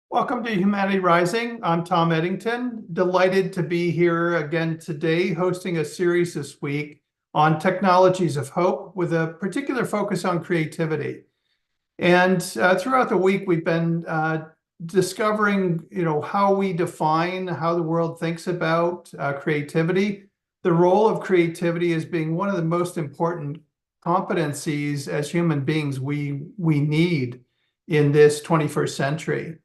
Welcome to Humanity Rising. I'm Tom Eddington. Delighted to be here again today, hosting a series this week on technologies of hope with a particular focus on creativity. And throughout the week, we've been discovering, how we define how the world thinks about creativity, the role of creativity as being one of the most important competencies as human beings we need in this 21st century.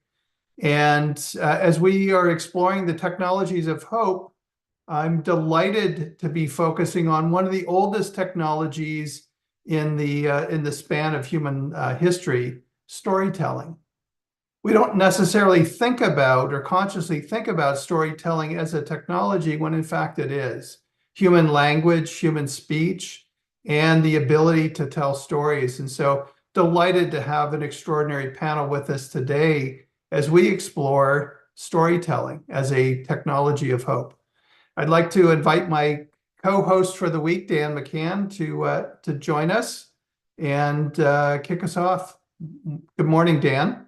And as we are exploring the technologies of hope, I'm delighted to be focusing on one of the oldest technologies in the span of human history, storytelling. We don't necessarily think about or consciously think about storytelling as a technology when in fact it is. Human language, human speech, and the ability to tell stories. And so delighted to have an extraordinary panel with us today as we explore storytelling as a technology of hope. I'd like to invite my co-host for the week, Dan McCann, to join us and kick us off. Good morning, Dan.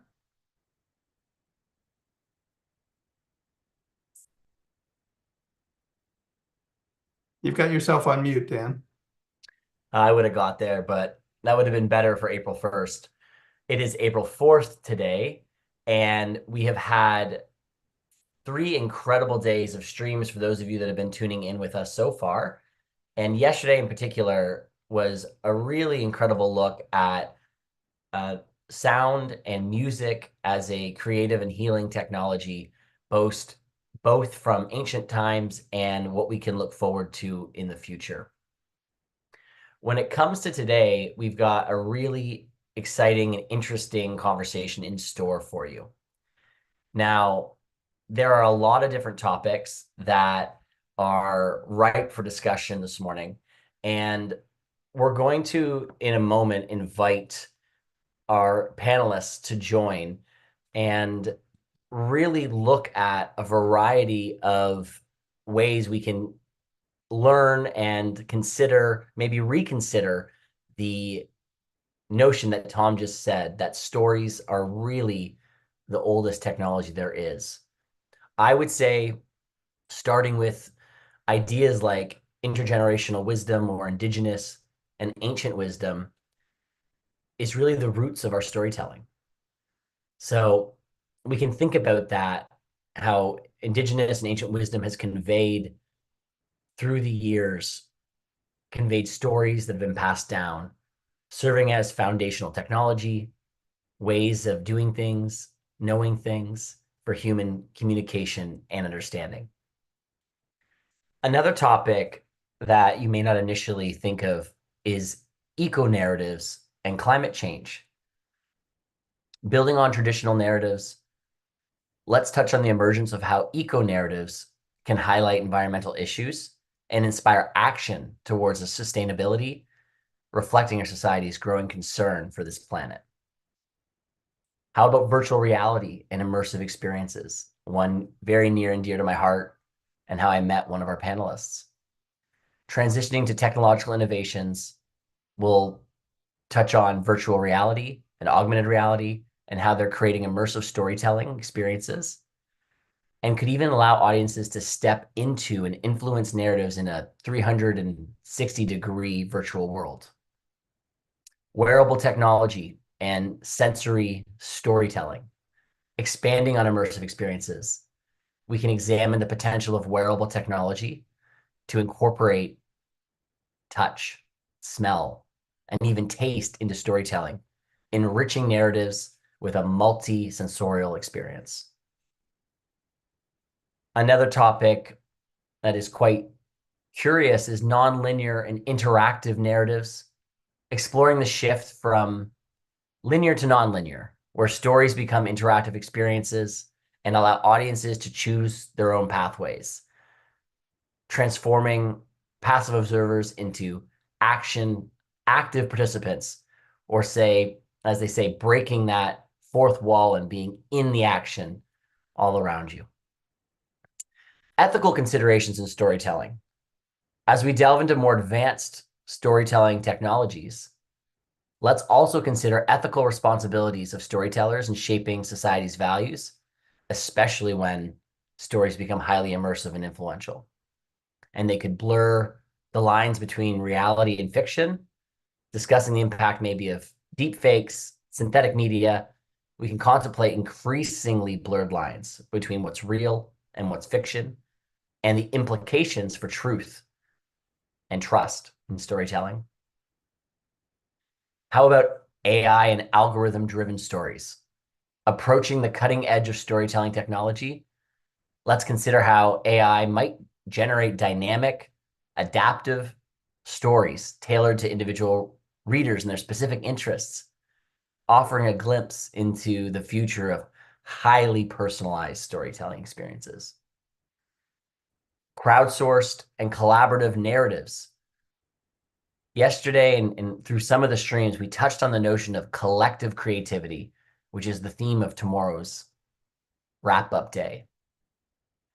You've got yourself on mute, Dan. I would have got there, but that would have been better for April 1st. It is April 4th today, and we have had 3 incredible days of streams for those of you that have been tuning in with us so far. And yesterday in particular was a really incredible look at sound and music as a creative and healing technology, both from ancient times and what we can look forward to in the future. When it comes to today, we've got a really exciting and interesting conversation in store for you. Now, there are a lot of different topics that are ripe for discussion this morning, and we're going to, in a moment, invite our panelists to join and really look at a variety of ways we can learn and consider, maybe reconsider the notion that Tom just said, that stories are really the oldest technology there is. I would say, starting with ideas like intergenerational wisdom or indigenous and ancient wisdom is really the roots of our storytelling. So we can think about that, how indigenous and ancient wisdom has conveyed through the years, conveyed stories that have been passed down, serving as foundational technology, ways of doing things, knowing things for human communication and understanding. Another topic that you may not initially think of is eco-narratives and climate change. Building on traditional narratives, let's touch on the emergence of how eco-narratives can highlight environmental issues and inspire action towards a sustainability, reflecting our society's growing concern for this planet. How about virtual reality and immersive experiences? One very near and dear to my heart, and how I met one of our panelists. Transitioning to technological innovations, we'll touch on virtual reality and augmented reality and how they're creating immersive storytelling experiences, and could even allow audiences to step into and influence narratives in a 360-degree virtual world. Wearable technology and sensory storytelling, expanding on immersive experiences. We can examine the potential of wearable technology to incorporate touch, smell, and even taste into storytelling, enriching narratives with a multi-sensorial experience. Another topic that is quite curious is nonlinear and interactive narratives, exploring the shift from linear to nonlinear, where stories become interactive experiences and allow audiences to choose their own pathways, transforming passive observers into active participants, or say, as they say, breaking that fourth wall and being in the action all around you. Ethical considerations in storytelling. As we delve into more advanced storytelling technologies, let's also consider ethical responsibilities of storytellers in shaping society's values especially when stories become highly immersive and influential. And they could blur the lines between reality and fiction, discussing the impact maybe of deep fakes, synthetic media. We can contemplate increasingly blurred lines between what's real and what's fiction, and the implications for truth and trust in storytelling. How about AI and algorithm-driven stories? Approaching the cutting edge of storytelling technology, let's consider how AI might generate dynamic, adaptive stories tailored to individual readers and their specific interests, offering a glimpse into the future of highly personalized storytelling experiences. Crowdsourced and collaborative narratives. Yesterday and through some of the streams, we touched on the notion of collective creativity, which is the theme of tomorrow's wrap-up day.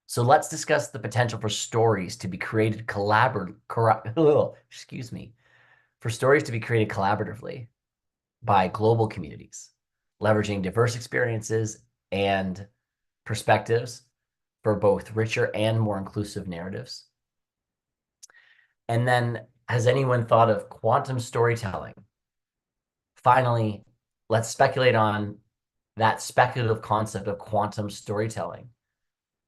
So let's discuss the potential for stories to be created collaboratively by global communities, leveraging diverse experiences and perspectives for both richer and more inclusive narratives. And then, has anyone thought of quantum storytelling? Finally, let's speculate on that speculative concept of quantum storytelling,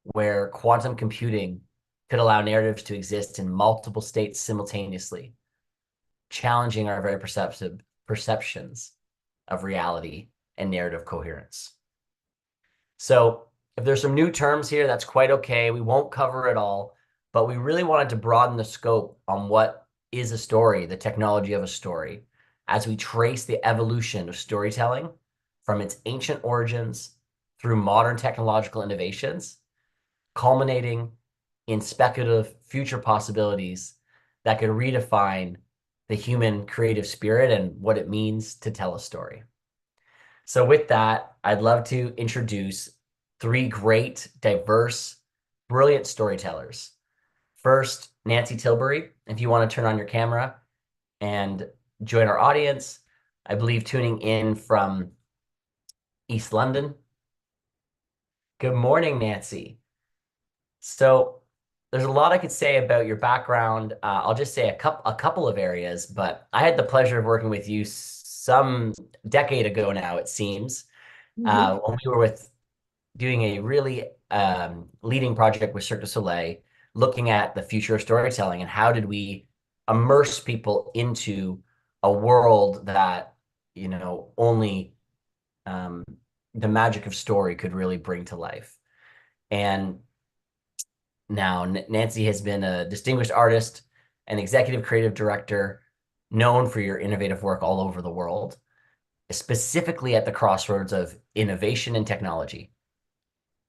where quantum computing could allow narratives to exist in multiple states simultaneously, challenging our very perceptions of reality and narrative coherence. So if there's some new terms here, that's quite okay. We won't cover it all, but we really wanted to broaden the scope on what is a story, the technology of a story, as we trace the evolution of storytelling from its ancient origins through modern technological innovations, culminating in speculative future possibilities that could redefine the human creative spirit and what it means to tell a story. So with that, I'd love to introduce three great, diverse, brilliant storytellers. First, Nancy Tilbury, if you want to turn on your camera and join our audience, I believe tuning in from East London. Good morning, Nancy. So there's a lot I could say about your background. I'll just say a couple of areas, but I had the pleasure of working with you some decade ago now, it seems, when we were doing a really leading project with Cirque du Soleil, looking at the future of storytelling and how did we immerse people into a world that, only the magic of story could really bring to life. And now Nancy has been a distinguished artist and executive creative director, known for your innovative work all over the world, specifically at the crossroads of innovation and technology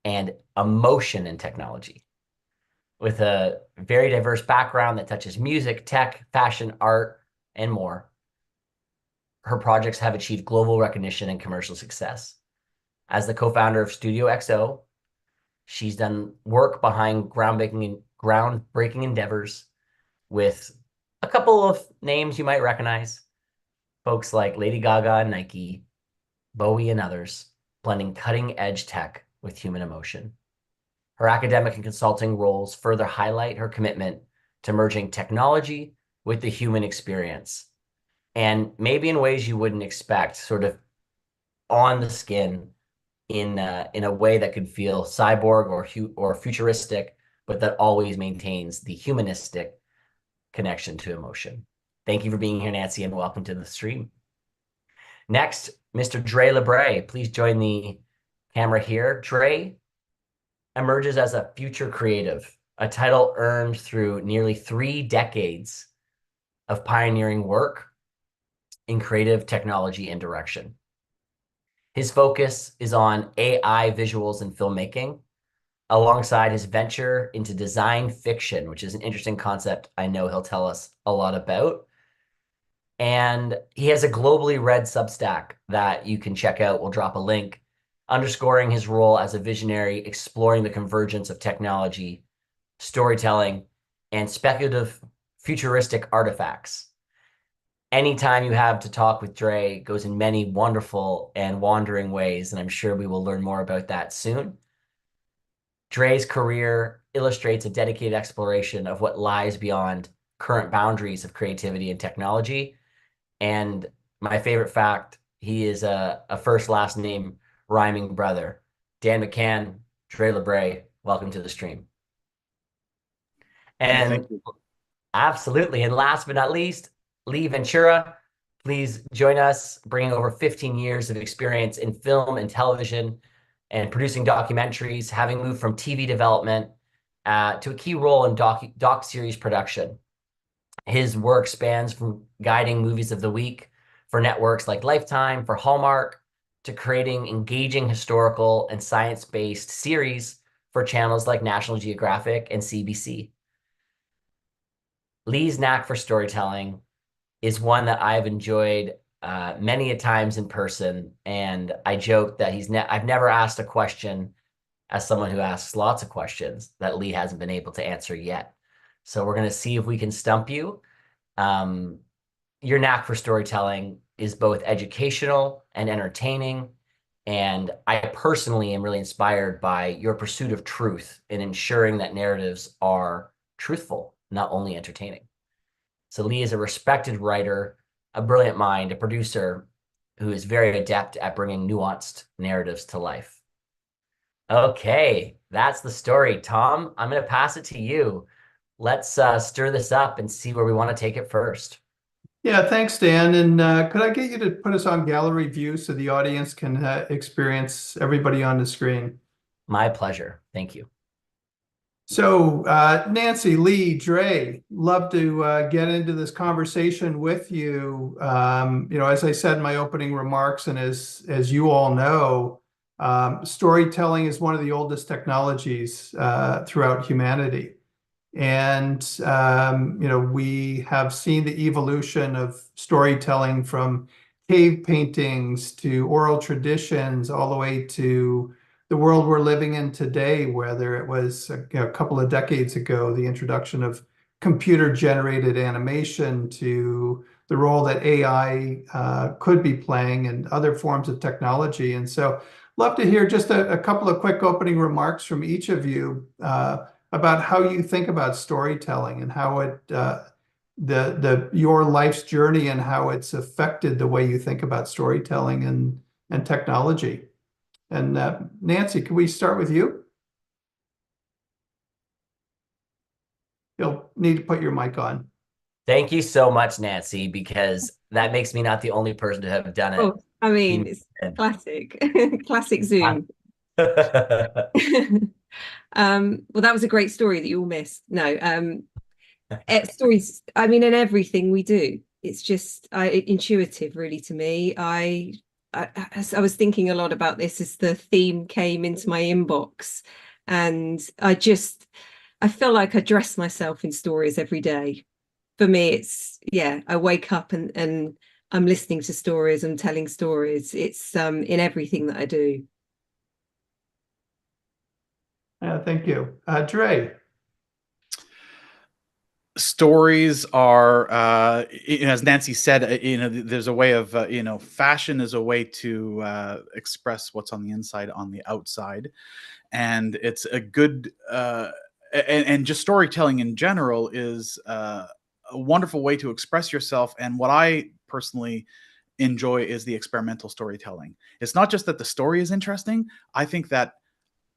and emotion and technology, with a very diverse background that touches music, tech, fashion, art, and more. Her projects have achieved global recognition and commercial success. As the co-founder of Studio XO, she's done work behind groundbreaking endeavors with a couple of names you might recognize, folks like Lady Gaga and Nike, Bowie, and others, blending cutting-edge tech with human emotion. Her academic and consulting roles further highlight her commitment to merging technology with the human experience, and maybe in ways you wouldn't expect, sort of on the skin, in a way that could feel cyborg or futuristic, but that always maintains the humanistic connection to emotion. Thank you for being here, Nancy, and welcome to the stream. Next, Mr. Dre Labre, please join the camera here. Dre emerges as a future creative, a title earned through nearly 3 decades of pioneering work in creative technology and direction. His focus is on AI visuals and filmmaking, alongside his venture into design fiction, which is an interesting concept I know he'll tell us a lot about. And he has a globally read Substack that you can check out. We'll drop a link, underscoring his role as a visionary, exploring the convergence of technology, storytelling, and speculative futuristic artifacts. Anytime you have to talk with Dre goes in many wonderful and wandering ways, and I'm sure we will learn more about that soon. Dre's career illustrates a dedicated exploration of what lies beyond current boundaries of creativity and technology. And my favorite fact, he is a first last name rhyming brother. Dan McCann, Dre Labre, welcome to the stream. Yeah, thank And you. absolutely. And last but not least, Lee Ventura, please join us, bringing over 15 years of experience in film and television and producing documentaries, having moved from TV development to a key role in doc series production. His work spans from guiding movies of the week for networks like Lifetime, for Hallmark, to creating engaging historical and science-based series for channels like National Geographic and CBC. Lee's knack for storytelling is one that I've enjoyed many a times in person, and I joke that I've never asked a question as someone who asks lots of questions that Lee hasn't been able to answer yet. So we're going to see if we can stump you. Your knack for storytelling is both educational and entertaining, and I personally am really inspired by your pursuit of truth in ensuring that narratives are truthful, not only entertaining. So Lee is a respected writer, a brilliant mind, a producer who is very adept at bringing nuanced narratives to life. Okay, that's the story. Tom, I'm going to pass it to you. Let's stir this up and see where we want to take it first. Yeah, thanks, Dan. And could I get you to put us on gallery view so the audience can experience everybody on the screen? My pleasure. Thank you. So, Nancy, Lee, Dre, love to get into this conversation with you. As I said in my opening remarks, and as you all know, storytelling is one of the oldest technologies throughout humanity. And, we have seen the evolution of storytelling from cave paintings to oral traditions, all the way to the world we're living in today, whether it was a couple of decades ago, the introduction of computer-generated animation, to the role that AI could be playing, and other forms of technology. And so love to hear just a couple of quick opening remarks from each of you about how you think about storytelling and how it your life's journey and how it's affected the way you think about storytelling and technology. And Nancy, can we start with you? You'll need to put your mic on. Thank you so much, Nancy, because that makes me not the only person to have done it. Oh, I mean, it's classic, classic Zoom. Well, that was a great story that you all missed. No, stories, I mean, in everything we do, it's just intuitive, really, to me. I was thinking a lot about this as the theme came into my inbox, and I feel like I dress myself in stories every day. For me, it's, I wake up and I'm listening to stories, I'm telling stories. It's in everything that I do. Thank you. Dre. Stories are, as Nancy said, there's a way of, fashion is a way to express what's on the inside, on the outside. And it's a good, and just storytelling in general is a wonderful way to express yourself. And what I personally enjoy is the experimental storytelling. It's not just that the story is interesting. I think that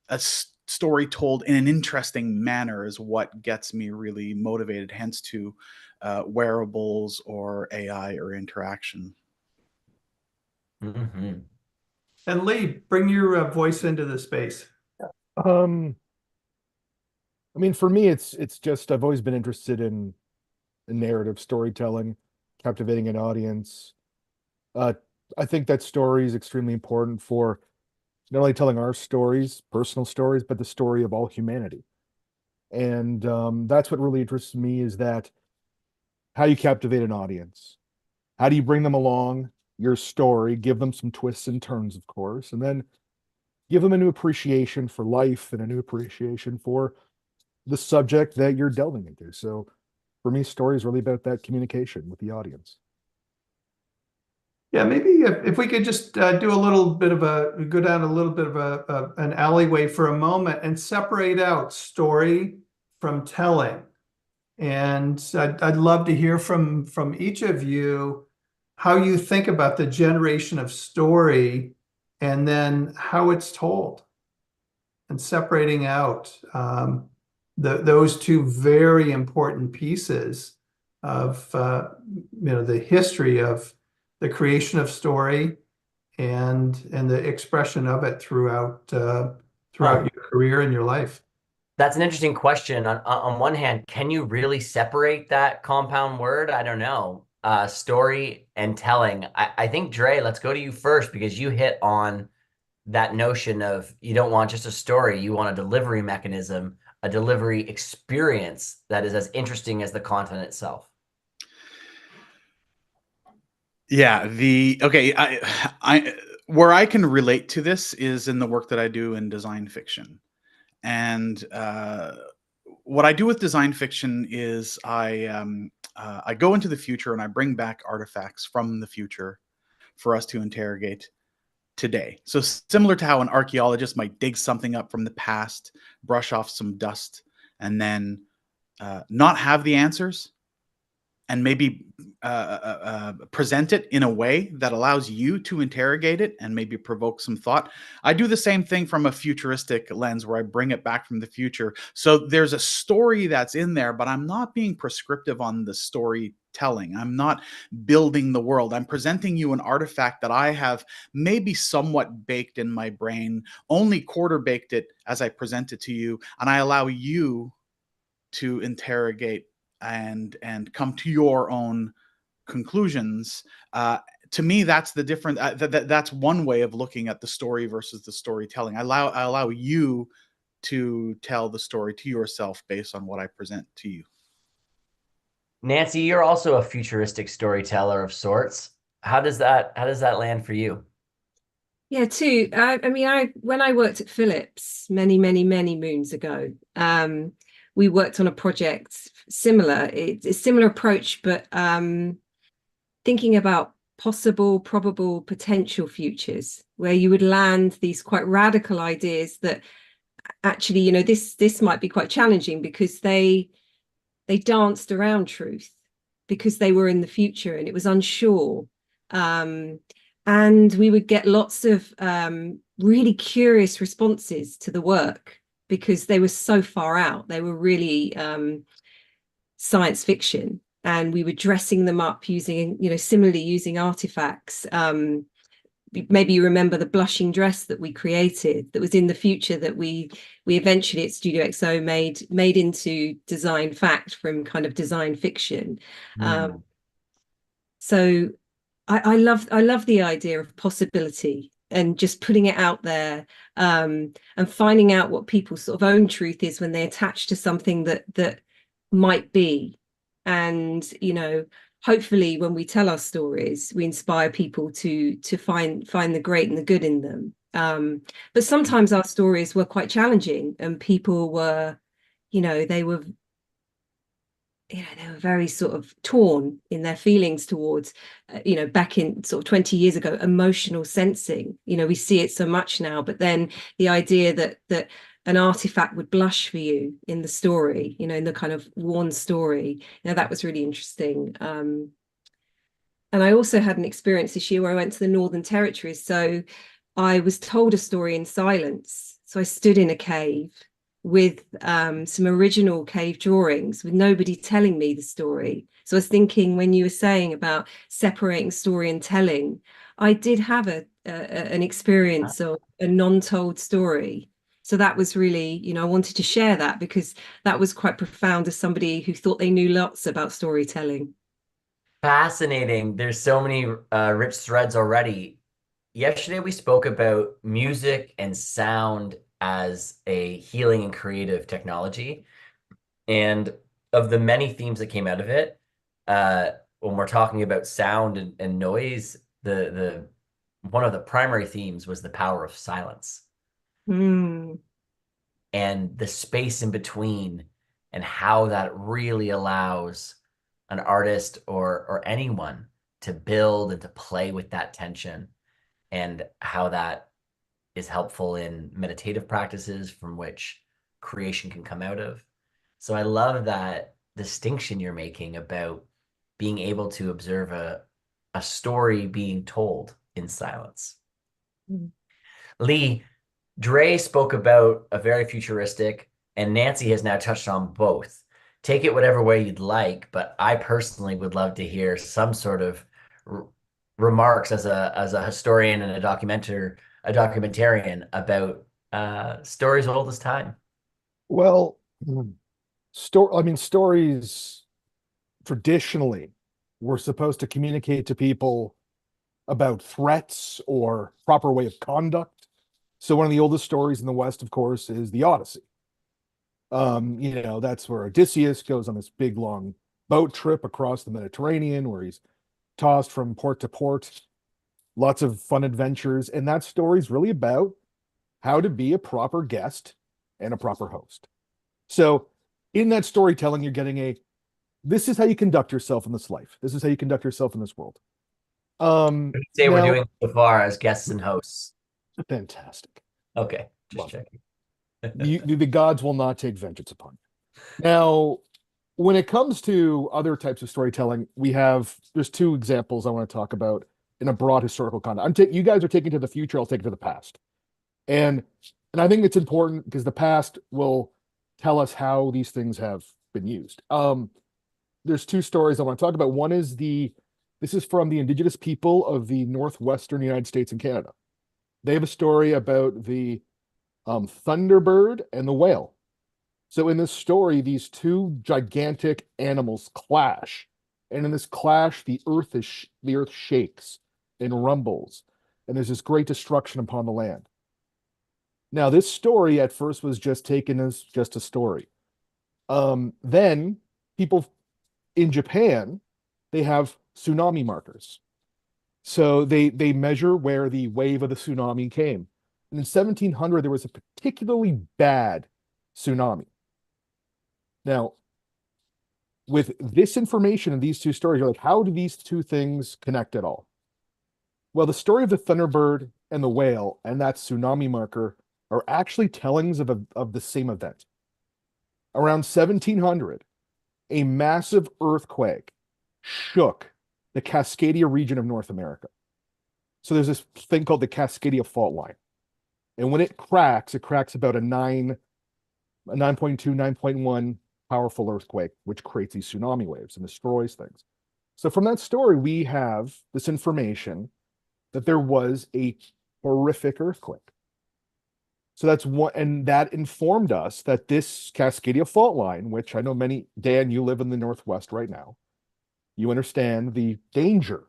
a story told in an interesting manner is what gets me really motivated, hence to wearables or AI or interaction. Mm-hmm. And Lee, bring your voice into the space. I mean, for me, it's just I've always been interested in narrative storytelling, captivating an audience. I think that story is extremely important for not only telling our stories, personal stories, but the story of all humanity. And that's what really interests me, is that how you captivate an audience. How do you bring them along your story, give them some twists and turns, of course, and then give them a new appreciation for life and a new appreciation for the subject that you're delving into. So for me, story is really about that communication with the audience. Yeah, maybe if we could just do a little bit of go down a little bit of an alleyway for a moment and separate out story from telling. And I'd love to hear from each of you how you think about the generation of story and then how it's told, and separating out those two very important pieces of the history of the creation of story and the expression of it throughout your career and your life. That's an interesting question. On one hand, can you really separate that compound word? I don't know. Story and telling. I think, Dre, let's go to you first, because you hit on that notion of you don't want just a story, you want a delivery mechanism, a delivery experience that is as interesting as the content itself. Yeah, I where I can relate to this is in the work that I do in design fiction. And what I do with design fiction is I go into the future and I bring back artifacts from the future for us to interrogate today. So similar to how an archaeologist might dig something up from the past, brush off some dust, and then not have the answers, and maybe present it in a way that allows you to interrogate it and maybe provoke some thought. I do the same thing from a futuristic lens where I bring it back from the future. So there's a story that's in there, but I'm not being prescriptive on the storytelling. I'm not building the world. I'm presenting you an artifact that I have maybe somewhat baked in my brain, only quarter baked it as I present it to you, and I allow you to interrogate and come to your own conclusions. To me, that's the different. That's one way of looking at the story versus the storytelling. I allow you to tell the story to yourself based on what I present to you. Nancy, you're also a futuristic storyteller of sorts. How does that land for you? Yeah, too. I mean, when I worked at Philips many moons ago, we worked on a project similar. It's a similar approach, but thinking about possible, probable, potential futures, where you would land these quite radical ideas that actually, you know, this might be quite challenging because they danced around truth because they were in the future and it was unsure. And we would get lots of really curious responses to the work because they were so far out. They were really science fiction, and we were dressing them up using, you know, similarly using artifacts. Maybe you remember the blushing dress that we created that was in the future that we eventually at Studio XO made into design fact from kind of design fiction. So I love the idea of possibility and just putting it out there, and finding out what people's sort of own truth is when they attach to something that might be. And, you know, hopefully when we tell our stories, we inspire people to find the great and the good in them. But sometimes our stories were quite challenging, and people were, you know, they were very sort of torn in their feelings towards, you know, back in sort of 20 years ago, emotional sensing. You know, we see it so much now, but then the idea that an artifact would blush for you in the story, you know, in the kind of worn story, you know, that was really interesting. And I also had an experience this year where I went to the Northern Territories. So I was told a story in silence. So I stood in a cave with some original cave drawings with nobody telling me the story. So I was thinking, when you were saying about separating story and telling, I did have an experience of a non-told story. So that was really, you know, I wanted to share that because that was quite profound as somebody who thought they knew lots about storytelling. Fascinating. There's so many rich threads already. Yesterday, we spoke about music and sound as a healing and creative technology. And of the many themes that came out of it, when we're talking about sound and noise, the one of the primary themes was the power of silence. And the space in between, and how that really allows an artist or anyone build and to play with that tension, and how that is helpful in meditative practices from which creation can come out of. So I love that distinction you're making about being able to observe a story being told in silence. Mhm. Lee, Dre spoke about a very futuristic, and Nancy has now touched on both. Take it whatever way you'd like, but I personally would love to hear some sort of remarks as a historian and a documentarian about stories old as time. Well, stories traditionally were supposed to communicate to people about threats or proper way of conduct. So one of the oldest stories in the West, of course, is the Odyssey. That's where Odysseus goes on this big long boat trip across the Mediterranean, where he's tossed from port to port, lots of fun adventures. And that story is really about how to be a proper guest and a proper host. So in that storytelling, you're getting this is how you conduct yourself in this life. This is how you conduct yourself in this world. What do you say we're doing so far as guests and hosts? Fantastic. Okay, just Love checking. The gods will not take vengeance upon you. Now, when it comes to other types of storytelling, there's two examples I want to talk about in a broad historical context. You guys are taking to the future, I'll take it to the past. And I think it's important because the past will tell us how these things have been used. There's two stories I want to talk about. One is this is from the indigenous people of the northwestern United States and Canada. They have a story about the Thunderbird and the whale. So in this story, these two gigantic animals clash, and in this clash, the earth shakes and rumbles, and there's this great destruction upon the land. Now, this story at first was just taken as just a story. Then people in Japan, they have tsunami markers. So they measure where the wave of the tsunami came. And in 1700, there was a particularly bad tsunami. Now, with this information and these two stories, you're like, how do these two things connect at all? Well, the story of the Thunderbird and the whale and that tsunami marker are actually tellings of the same event. Around 1700, a massive earthquake shook the Cascadia region of North America. So there's this thing called the Cascadia fault line. And when it cracks about a 9.2, 9.1 powerful earthquake, which creates these tsunami waves and destroys things. So from that story, we have this information that there was a horrific earthquake. So that's one, and that informed us that this Cascadia fault line, which I know Dan, you live in the Northwest right now. You understand the danger,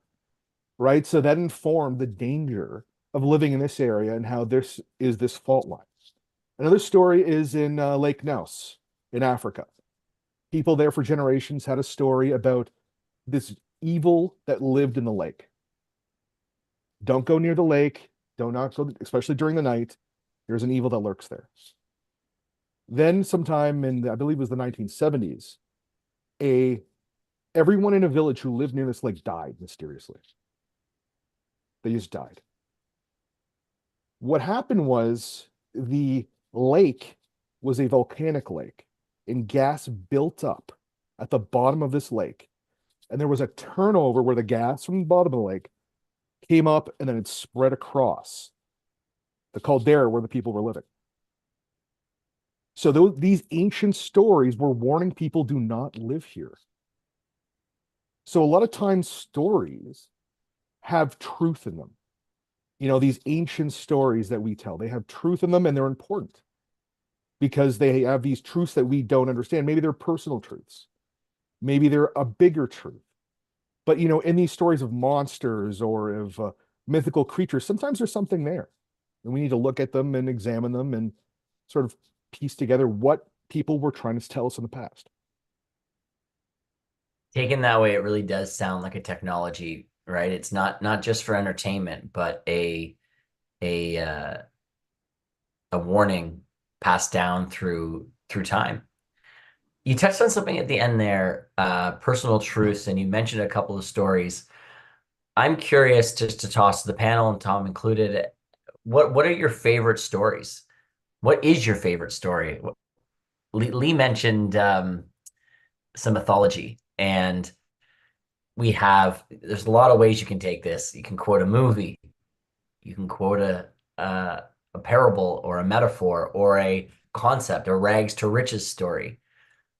right? So that informed the danger of living in this area and how this is this fault line. Another story is in Lake Ness in Africa. People there for generations had a story about this evil that lived in the lake. Don't go near the lake. Do not go, especially during the night. There's an evil that lurks there. Then sometime in, I believe it was the 1970s, everyone in a village who lived near this lake died mysteriously. They just died. What happened was the lake was a volcanic lake, and gas built up at the bottom of this lake. And there was a turnover where the gas from the bottom of the lake came up and then it spread across the caldera where the people were living. So these ancient stories were warning people, do not live here. So a lot of times stories have truth in them. These ancient stories that we tell, they have truth in them and they're important because they have these truths that we don't understand. Maybe they're personal truths. Maybe they're a bigger truth. But, in these stories of monsters or of mythical creatures, sometimes there's something there. And we need to look at them and examine them and sort of piece together what people were trying to tell us in the past. Taken that way, it really does sound like a technology, right? It's not just for entertainment, but a warning passed down through time. You touched on something at the end there, personal truths, and you mentioned a couple of stories. I'm curious just to toss to the panel, and Tom included, what are your favorite stories? What is your favorite story? Lee mentioned some mythology, and there's a lot of ways you can take this. You can quote a movie, you can quote a parable or a metaphor or a concept, a rags to riches story.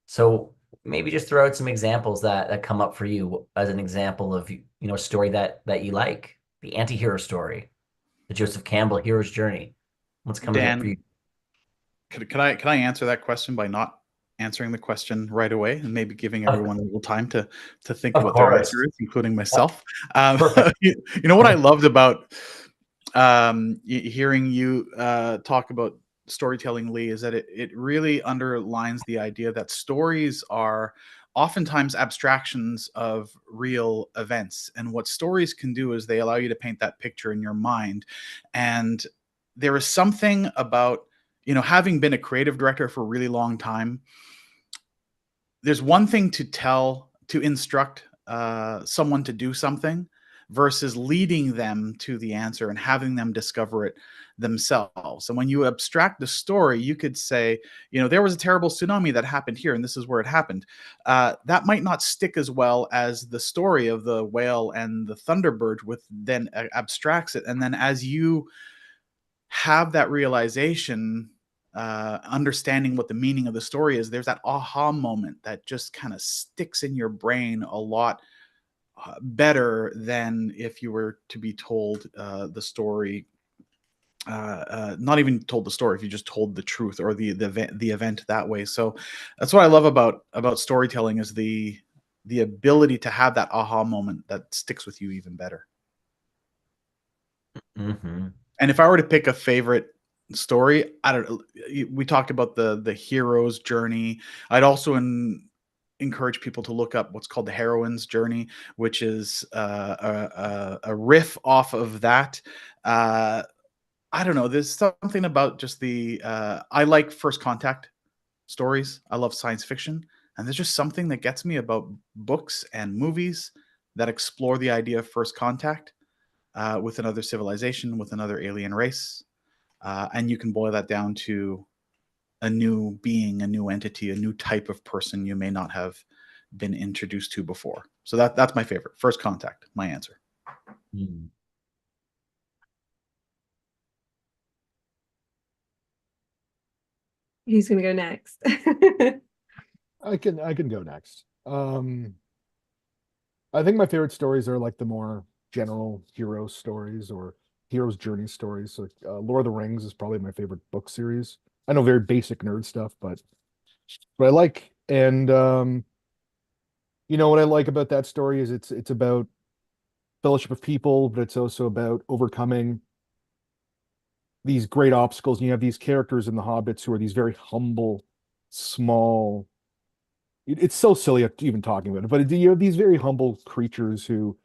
So maybe just throw out some examples that come up for you as an example of, a story that you like. The anti-hero story, the Joseph Campbell hero's journey. What's coming up for you? Dan, can I answer that question by not answering the question right away and maybe giving everyone a little time to think what their answer is, including myself? You know what I loved about hearing you talk about storytelling, Lee, is that it really underlines the idea that stories are oftentimes abstractions of real events. And what stories can do is they allow you to paint that picture in your mind. And there is something about, having been a creative director for a really long time, there's one thing to instruct someone to do something versus leading them to the answer and having them discover it themselves. And when you abstract the story, you could say, there was a terrible tsunami that happened here, and this is where it happened. That might not stick as well as the story of the whale and the Thunderbird, with then abstracts it. And then as you have that realization, understanding what the meaning of the story is, there's that aha moment that just kind of sticks in your brain a lot better than if you were to be told the story, not even told the story, if you just told the truth or the event that way. So that's what I love about storytelling, is the ability to have that aha moment that sticks with you even better. Mm-hmm. And if I were to pick a favorite story, I don't know, we talked about the hero's journey. I'd also encourage people to look up what's called the heroine's journey, which is a riff off of that. I don't know, there's something about just I like first contact stories. I love science fiction, and there's just something that gets me about books and movies that explore the idea of first contact with another civilization, with another alien race. And you can boil that down to a new being, a new entity, a new type of person you may not have been introduced to before. So that's my favorite. First contact, my answer. Mm. Who's going to go next? I can go next. I think my favorite stories are like the more general hero stories or hero's journey stories. So, Lord of the Rings is probably my favorite book series. I know, very basic nerd stuff, but I like. And what I like about that story is it's about fellowship of people, but it's also about overcoming these great obstacles. And you have these characters in the Hobbits who are these very humble, small. It's so silly even talking about it, but you have these very humble creatures who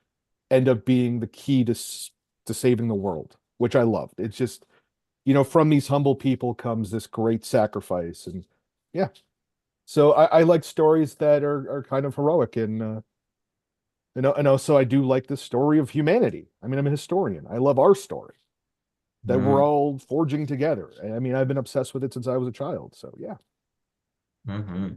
end up being the key to saving the world, which I loved. It's just, from these humble people comes this great sacrifice, and yeah. So I like stories that are kind of heroic, and also I do like the story of humanity. I mean, I'm a historian. I love our story that we're all forging together. I mean, I've been obsessed with it since I was a child. So yeah. Mm-hmm.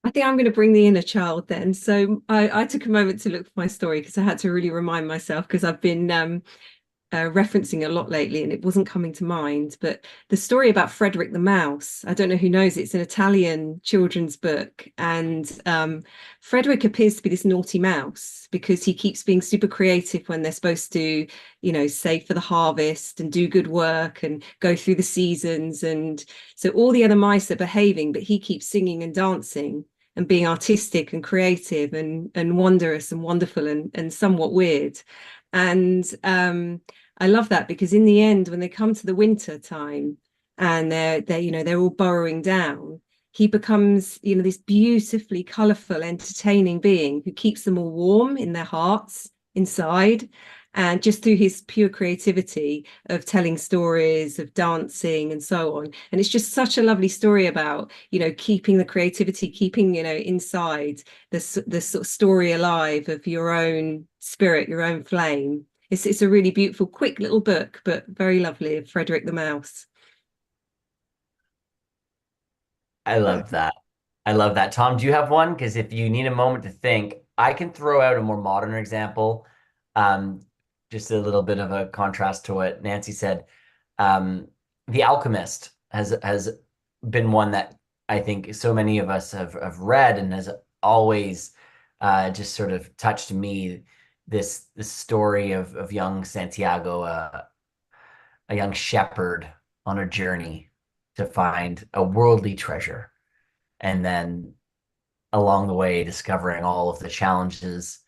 I think I'm going to bring the inner child then. So I took a moment to look for my story because I had to really remind myself, because I've been referencing a lot lately and it wasn't coming to mind. But the story about Frederick the Mouse, I don't know who knows, it's an Italian children's book. And Frederick appears to be this naughty mouse because he keeps being super creative when they're supposed to, save for the harvest and do good work and go through the seasons. And so all the other mice are behaving, but he keeps singing and dancing and being artistic and creative and wondrous and wonderful and somewhat weird. And I love that, because in the end, when they come to the winter time and they're all burrowing down, he becomes, this beautifully colourful, entertaining being who keeps them all warm in their hearts inside. and just through his pure creativity of telling stories, of dancing and so on. And it's just such a lovely story about, you know, keeping the creativity, keeping, you know, inside the sort of story alive of your own spirit, your own flame. It's a really beautiful, quick little book, but very lovely, of Frederick the Mouse. I love that. I love that. Tom, do you have one? Because if you need a moment to think, I can throw out a more modern example. Just a little bit of a contrast to what Nancy said. The Alchemist has been one that I think so many of us have read and has always just sort of touched me. This story of young Santiago, a young shepherd on a journey to find a worldly treasure, and then along the way discovering all of the challenges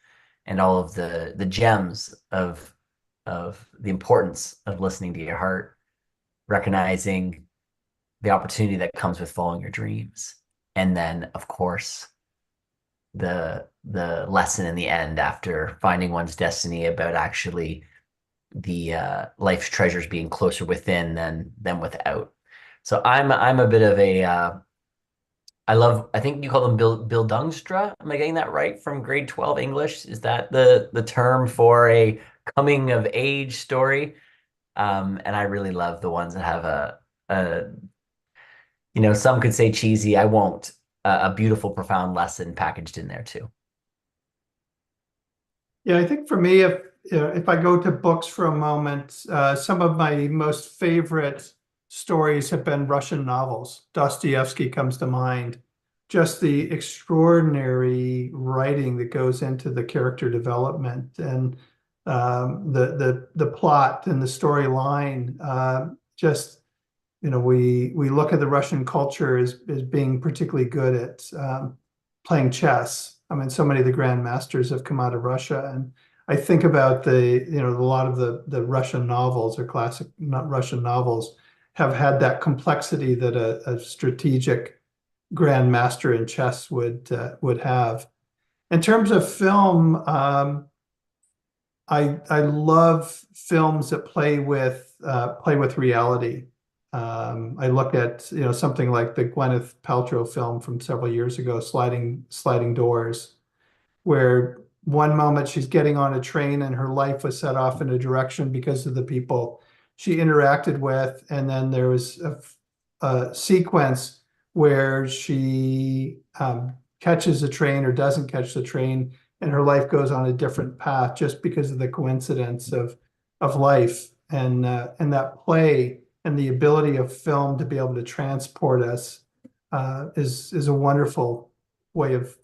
and all of the gems of the importance of listening to your heart, recognizing the opportunity that comes with following your dreams, and then of course the lesson in the end after finding one's destiny about actually the life's treasures being closer within than without. So I'm a bit of a I think you call them Bildungstra. Am I getting that right from grade 12 English? Is that the term for a coming of age story? And I really love the ones that have a you know, some could say cheesy, I won't, a beautiful, profound lesson packaged in there too. Yeah, I think for me, if I go to books for a moment, some of my most favorite stories have been Russian novels. Dostoevsky comes to mind. Just the extraordinary writing that goes into the character development and the plot and the storyline. Just, you know, we look at the Russian culture as being particularly good at playing chess. I mean, so many of the grandmasters have come out of Russia, and I think about a lot of the Russian novels or classic Russian novels have had that complexity that a strategic grandmaster in chess would have. In terms of film, I love films that play with reality. I look at something like the Gwyneth Paltrow film from several years ago, Sliding Doors, where one moment she's getting on a train and her life was set off in a direction because of the people she interacted with, and then there was a sequence where she catches a train or doesn't catch the train, and her life goes on a different path just because of the coincidence of life, and that play and the ability of film to be able to transport us is a wonderful way of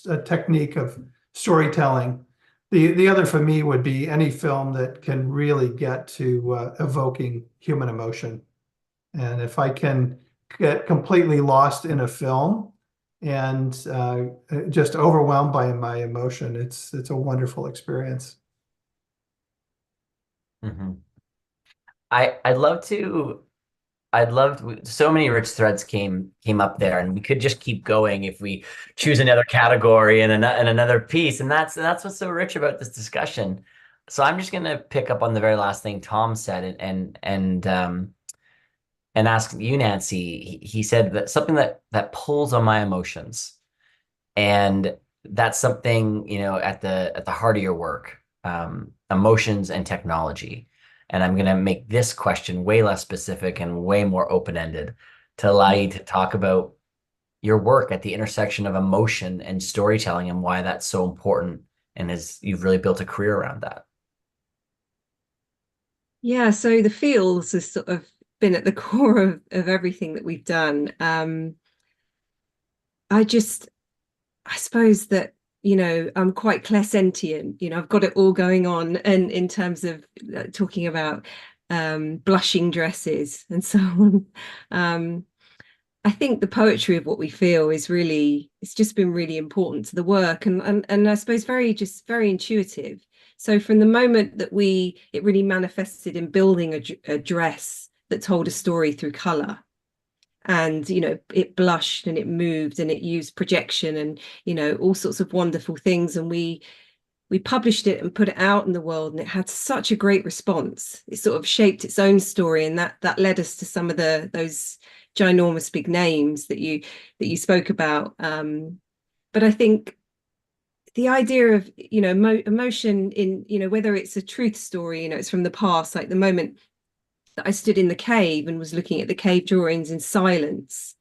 a technique of storytelling. The other for me would be any film that can really get to evoking human emotion. And if I can get completely lost in a film and just overwhelmed by my emotion, it's a wonderful experience. Mm-hmm. I'd love so many rich threads came up there, and we could just keep going if we choose another category and another piece, and that's what's so rich about this discussion. So I'm just gonna pick up on the very last thing Tom said and ask you, Nancy. He said that something that pulls on my emotions, and that's something, you know, at the heart of your work, emotions and technology. And I'm going to make this question way less specific and way more open-ended to allow you to talk about your work at the intersection of emotion and storytelling and why that's so important, and you've really built a career around that. Yeah, so the feels has sort of been at the core of everything that we've done. I suppose that, you know, I'm quite clairsentient, you know, I've got it all going on, and in terms of talking about blushing dresses and so on. I think the poetry of what we feel is really, it's just been really important to the work, and I suppose very intuitive. So from the moment that it really manifested in building a dress that told a story through color. And, you know, it blushed and it moved and it used projection and, you know, all sorts of wonderful things. And we we published it and put it out in the world, and it had such a great response. It sort of shaped its own story, and that led us to some of those ginormous big names that you spoke about. But I think the idea of, you know, emotion in, you know, whether it's a truth story, you know, it's from the past, like the moment that I stood in the cave and was looking at the cave drawings in silence,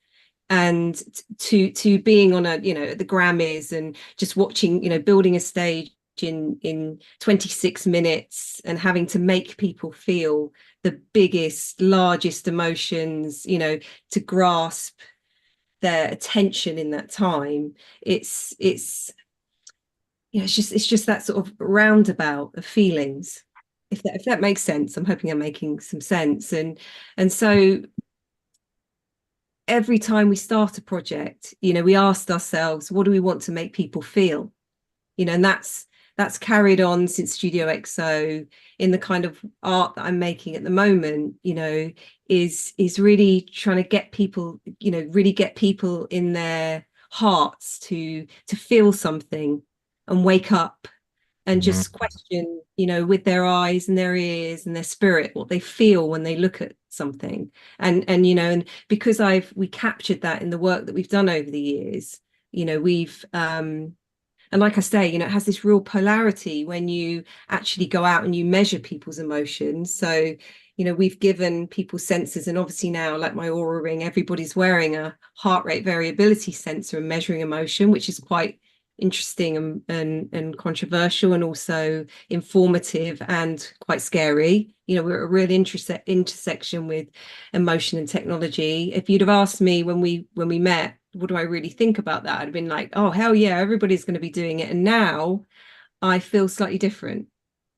and to being on a, you know, at the Grammys and just watching, you know, building a stage in 26 minutes and having to make people feel the biggest, largest emotions, you know, to grasp their attention in that time. It's you know, it's just that sort of roundabout of feelings, if that makes sense. I'm hoping I'm making some sense. And so every time we start a project, you know, we asked ourselves, what do we want to make people feel? You know, and that's carried on since Studio XO. In the kind of art that I'm making at the moment, you know, is really trying to get people, you know, really get people in their hearts to feel something and wake up and just question, you know, with their eyes and their ears and their spirit, what they feel when they look at something. And you know, and because we captured that in the work that we've done over the years, you know, we've and like I say, you know, it has this real polarity when you actually go out and you measure people's emotions. So, you know, we've given people sensors, and obviously now, like my Aura Ring, everybody's wearing a heart rate variability sensor and measuring emotion, which is quite interesting and controversial, and also informative and quite scary. You know, we're at a real intersection with emotion and technology. If you'd have asked me when we met, what do I really think about that, I'd have been like, oh hell yeah, everybody's going to be doing it. And now I feel slightly different.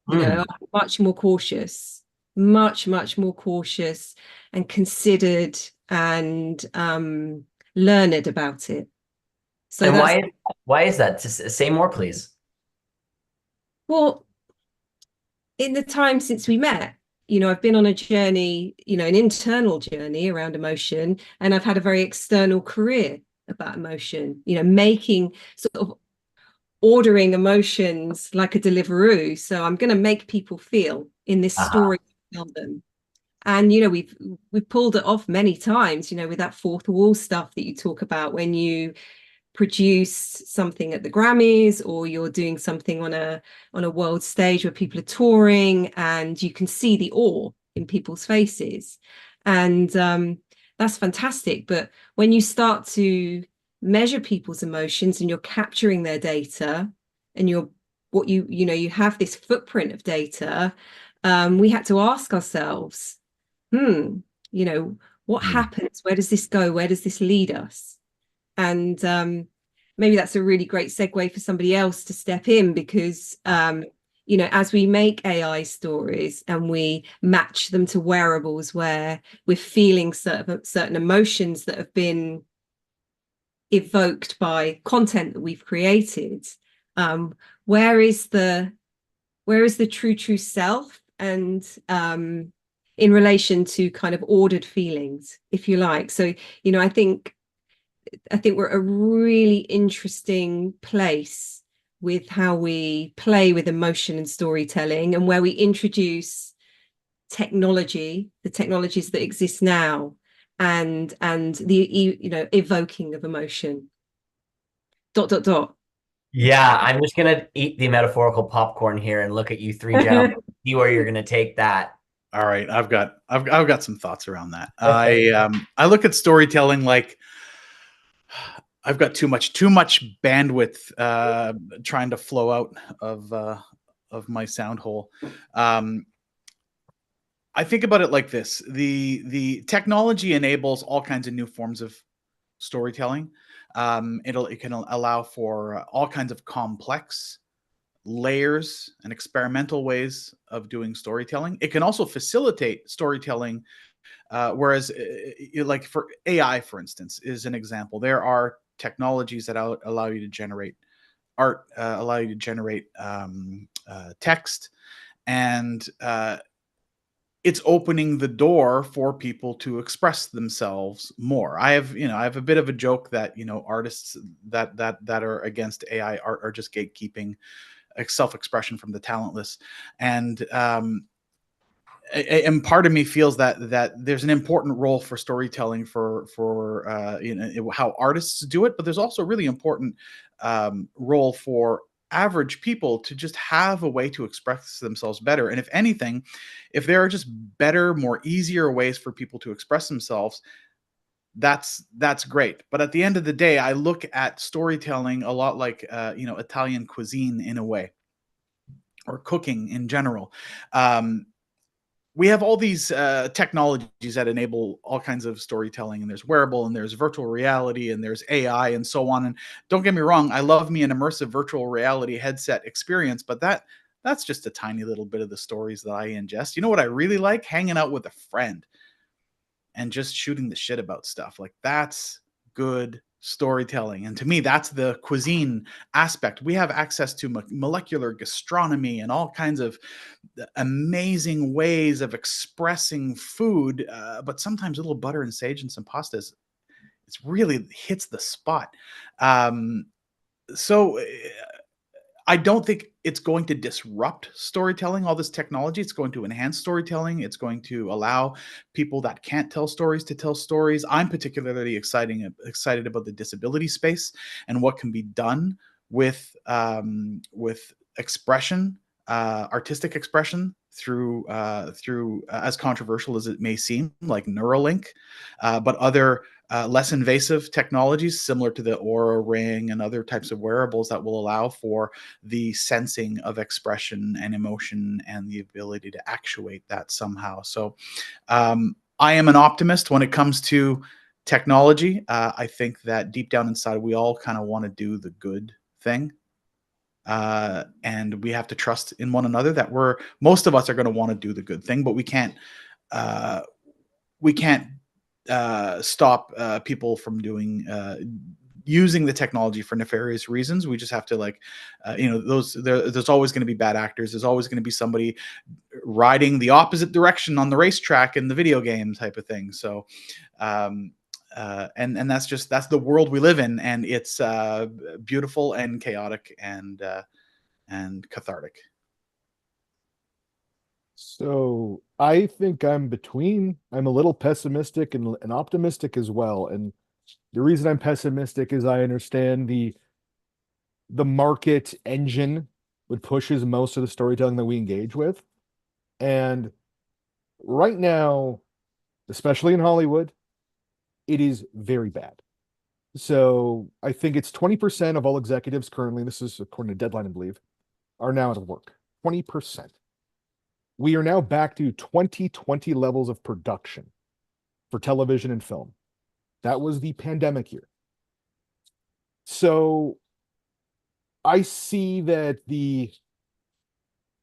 You know, I'm much more cautious, much more cautious and considered and learned about it. So and why is that? Just say more, please. Well, in the time since we met, you know, I've been on a journey, you know, an internal journey around emotion, and I've had a very external career about emotion, you know, making sort of ordering emotions like a Deliveroo. So I'm going to make people feel in this story, tell them. And, you know, we've pulled it off many times, you know, with that fourth wall stuff that you talk about when you produce something at the Grammys, or you're doing something on a world stage where people are touring, and you can see the awe in people's faces. And that's fantastic. But when you start to measure people's emotions and you're capturing their data, and you know, you have this footprint of data, we had to ask ourselves, you know, what happens? Where does this go? Where does this lead us? And maybe that's a really great segue for somebody else to step in, because you know, as we make AI stories and we match them to wearables where we're feeling certain emotions that have been evoked by content that we've created, where is the true self, and in relation to kind of ordered feelings, if you like. So, you know, I think we're at a really interesting place with how we play with emotion and storytelling, and where we introduce technology, the technologies that exist now, and the, you know, evoking of emotion. ... Yeah, I'm just gonna eat the metaphorical popcorn here and look at you three gentlemen, see where you're gonna take that. All right, I've got some thoughts around that. I look at storytelling like I've got too much bandwidth trying to flow out of my sound hole. I think about it like this: the technology enables all kinds of new forms of storytelling. It can allow for all kinds of complex layers and experimental ways of doing storytelling. It can also facilitate storytelling, whereas like for AI, for instance, is an example. There are technologies that allow you to generate art, allow you to generate text, and it's opening the door for people to express themselves more. I have a bit of a joke that, you know, artists that are against AI are just gatekeeping self-expression from the talentless. And part of me feels that there's an important role for storytelling for how artists do it, but there's also a really important role for average people to just have a way to express themselves better. And if anything, if there are just better, more easier ways for people to express themselves, that's great. But at the end of the day, I look at storytelling a lot like Italian cuisine in a way, or cooking in general. We have all these technologies that enable all kinds of storytelling, and there's wearable, and there's virtual reality, and there's AI, and so on. And don't get me wrong, I love me an immersive virtual reality headset experience, but that's just a tiny little bit of the stories that I ingest. You know what I really like? Hanging out with a friend and just shooting the shit about stuff. Like, that's good storytelling. And to me, that's the cuisine aspect. We have access to molecular gastronomy and all kinds of amazing ways of expressing food, but sometimes a little butter and sage and some pastas, it's really hits the spot. So I don't think it's going to disrupt storytelling, all this technology. It's going to enhance storytelling. It's going to allow people that can't tell stories to tell stories. I'm particularly excited about the disability space and what can be done with expression, artistic expression through as controversial as it may seem, like Neuralink, but other less invasive technologies similar to the Aura Ring and other types of wearables that will allow for the sensing of expression and emotion and the ability to actuate that somehow. So I am an optimist when it comes to technology. I think that deep down inside, we all kind of want to do the good thing. And we have to trust in one another that most of us are going to want to do the good thing, but we can't stop people from using the technology for nefarious reasons. We just have to there's always going to be bad actors. There's always going to be somebody riding the opposite direction on the racetrack in the video game type of thing. So, and that's the world we live in, and it's beautiful and chaotic and cathartic. So I think I'm a little pessimistic and optimistic as well. And the reason I'm pessimistic is I understand the market engine that pushes most of the storytelling that we engage with. And right now, especially in Hollywood, it is very bad. So I think it's 20% of all executives currently, this is according to Deadline, I believe, are now out of work. 20%. We are now back to 2020 levels of production for television and film. That was the pandemic year. So I see that the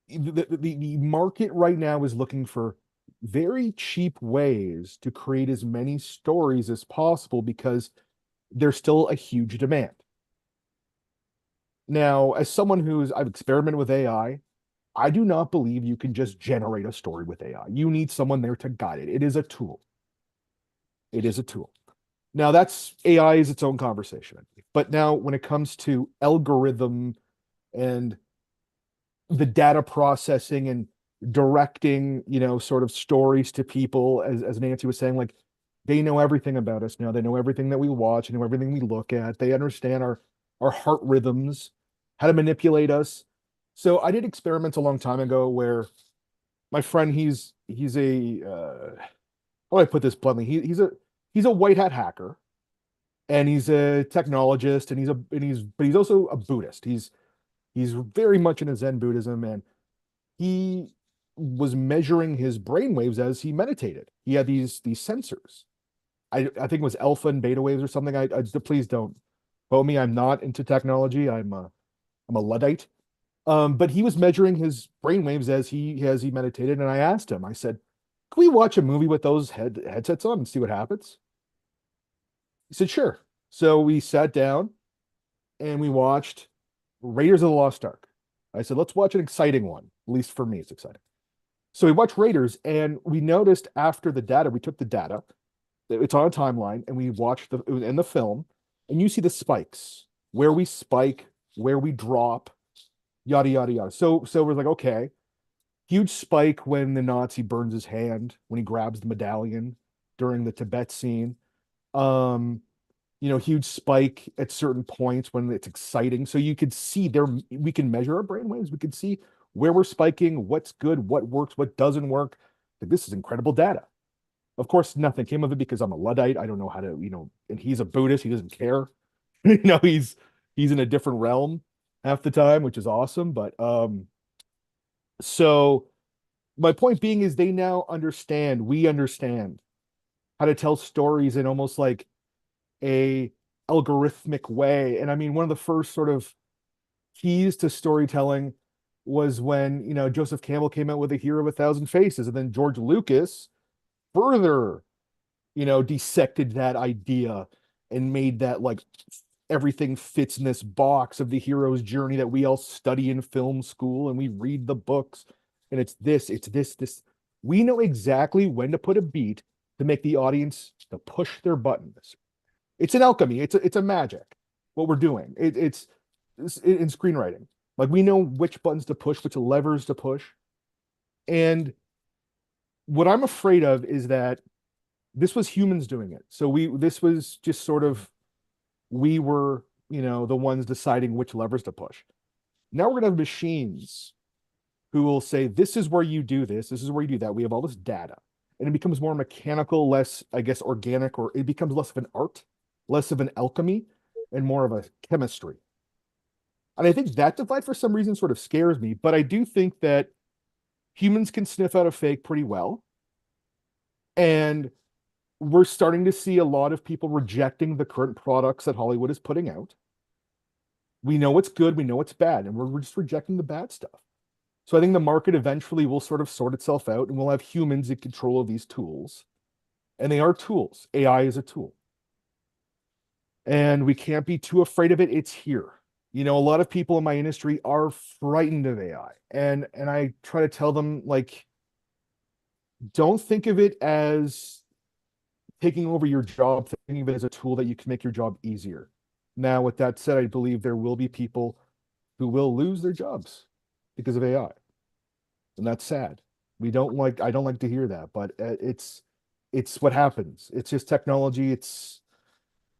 market right now is looking for very cheap ways to create as many stories as possible because there's still a huge demand. Now, as someone I've experimented with AI, I do not believe you can just generate a story with AI. You need someone there to guide it. It is a tool. It is a tool. Now, AI is its own conversation. But now when it comes to algorithm and the data processing and directing, sort of stories to people, as Nancy was saying, like, they know everything about us now. They know everything that we watch, and know everything we look at. They understand our heart rhythms, how to manipulate us. So I did experiments a long time ago where my friend, he's a how do I put this bluntly? He's a white hat hacker, and he's a technologist, but he's also a Buddhist. He's very much into Zen Buddhism, and he was measuring his brainwaves as he meditated. He had these sensors. I think it was alpha and beta waves or something. I please don't quote me. I'm not into technology. I'm a Luddite. But he was measuring his brainwaves as he meditated, and I asked him. I said, "Can we watch a movie with those headsets on and see what happens?" He said, "Sure." So we sat down and we watched Raiders of the Lost Ark. I said, "Let's watch an exciting one. At least for me, it's exciting." So we watched Raiders, and we noticed after the data, we took the data, it's on a timeline, and we watched in the film, and you see the spikes, where we spike, where we drop, yada yada yada. So we're like, okay, huge spike when the Nazi burns his hand when he grabs the medallion during the Tibet scene. Huge spike at certain points when it's exciting. So you could see there, we can measure our brainwaves. We can see where we're spiking, what's good, what works, what doesn't work. Like, this is incredible data. Of course, nothing came of it because I'm a Luddite. I don't know how to, and he's a Buddhist. He doesn't care. He's in a different realm half the time, which is awesome. But so my point being is we understand how to tell stories in almost like a algorithmic way. And I mean, one of the first sort of keys to storytelling was when, Joseph Campbell came out with A Hero of a Thousand Faces, and then George Lucas further, dissected that idea and made that like everything fits in this box of the hero's journey that we all study in film school and we read the books, and it's this. We know exactly when to put a beat to make the audience to push their buttons. It's an alchemy. It's a magic. What we're doing. It's in screenwriting. Like, we know which buttons to push, which levers to push. And what I'm afraid of is that this was humans doing it. So this was just sort of, we were, the ones deciding which levers to push. Now we're gonna have machines who will say, this is where you do this is where you do that. We have all this data. And it becomes more mechanical, less, I guess, organic, or it becomes less of an art, less of an alchemy, and more of a chemistry. And I think that divide, for some reason, sort of scares me. But I do think that humans can sniff out a fake pretty well. And we're starting to see a lot of people rejecting the current products that Hollywood is putting out. We know what's good, we know what's bad, and we're just rejecting the bad stuff. So I think the market eventually will sort of sort itself out, and we'll have humans in control of these tools. And they are tools. AI is a tool. And we can't be too afraid of it. It's here. A lot of people in my industry are frightened of AI. And I try to tell them, like, don't think of it as taking over your job, thinking of it as a tool that you can make your job easier. Now, with that said, I believe there will be people who will lose their jobs because of AI. And that's sad. I don't like to hear that, but it's what happens. It's just technology. It's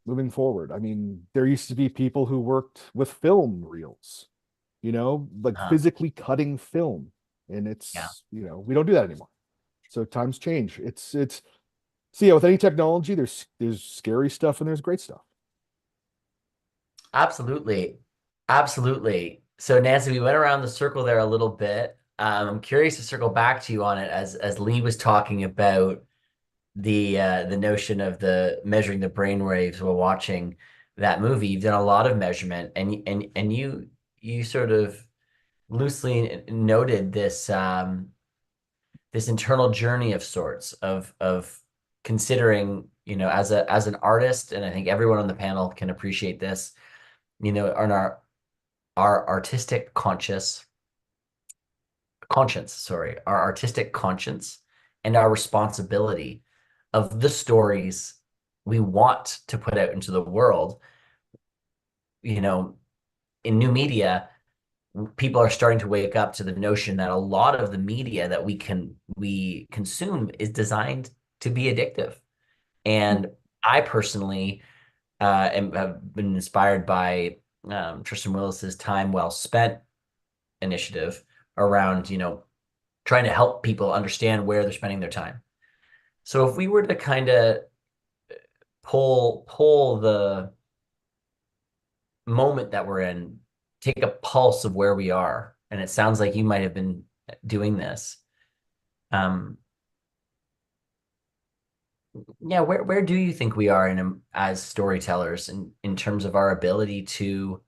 moving forward. I mean, there used to be people who worked with film reels, physically cutting film. And it's, we don't do that anymore. So times change. So with any technology, there's scary stuff and there's great stuff. Absolutely. So Nancy, we went around the circle there a little bit. I'm curious to circle back to you on it as Lee was talking about the notion of the measuring the brain waves while watching that movie. You've done a lot of measurement, and you sort of loosely noted this this internal journey of sorts of considering, as an artist, and I think everyone on the panel can appreciate this, on our artistic conscience, our artistic conscience, and our responsibility of the stories we want to put out into the world. In new media, people are starting to wake up to the notion that a lot of the media that we consume is designed to be addictive. And I personally have been inspired by Tristan Willis's Time Well Spent initiative around, trying to help people understand where they're spending their time. So if we were to kind of pull the moment that we're in, take a pulse of where we are, and it sounds like you might have been doing this. Where do you think we are as storytellers in terms of our ability to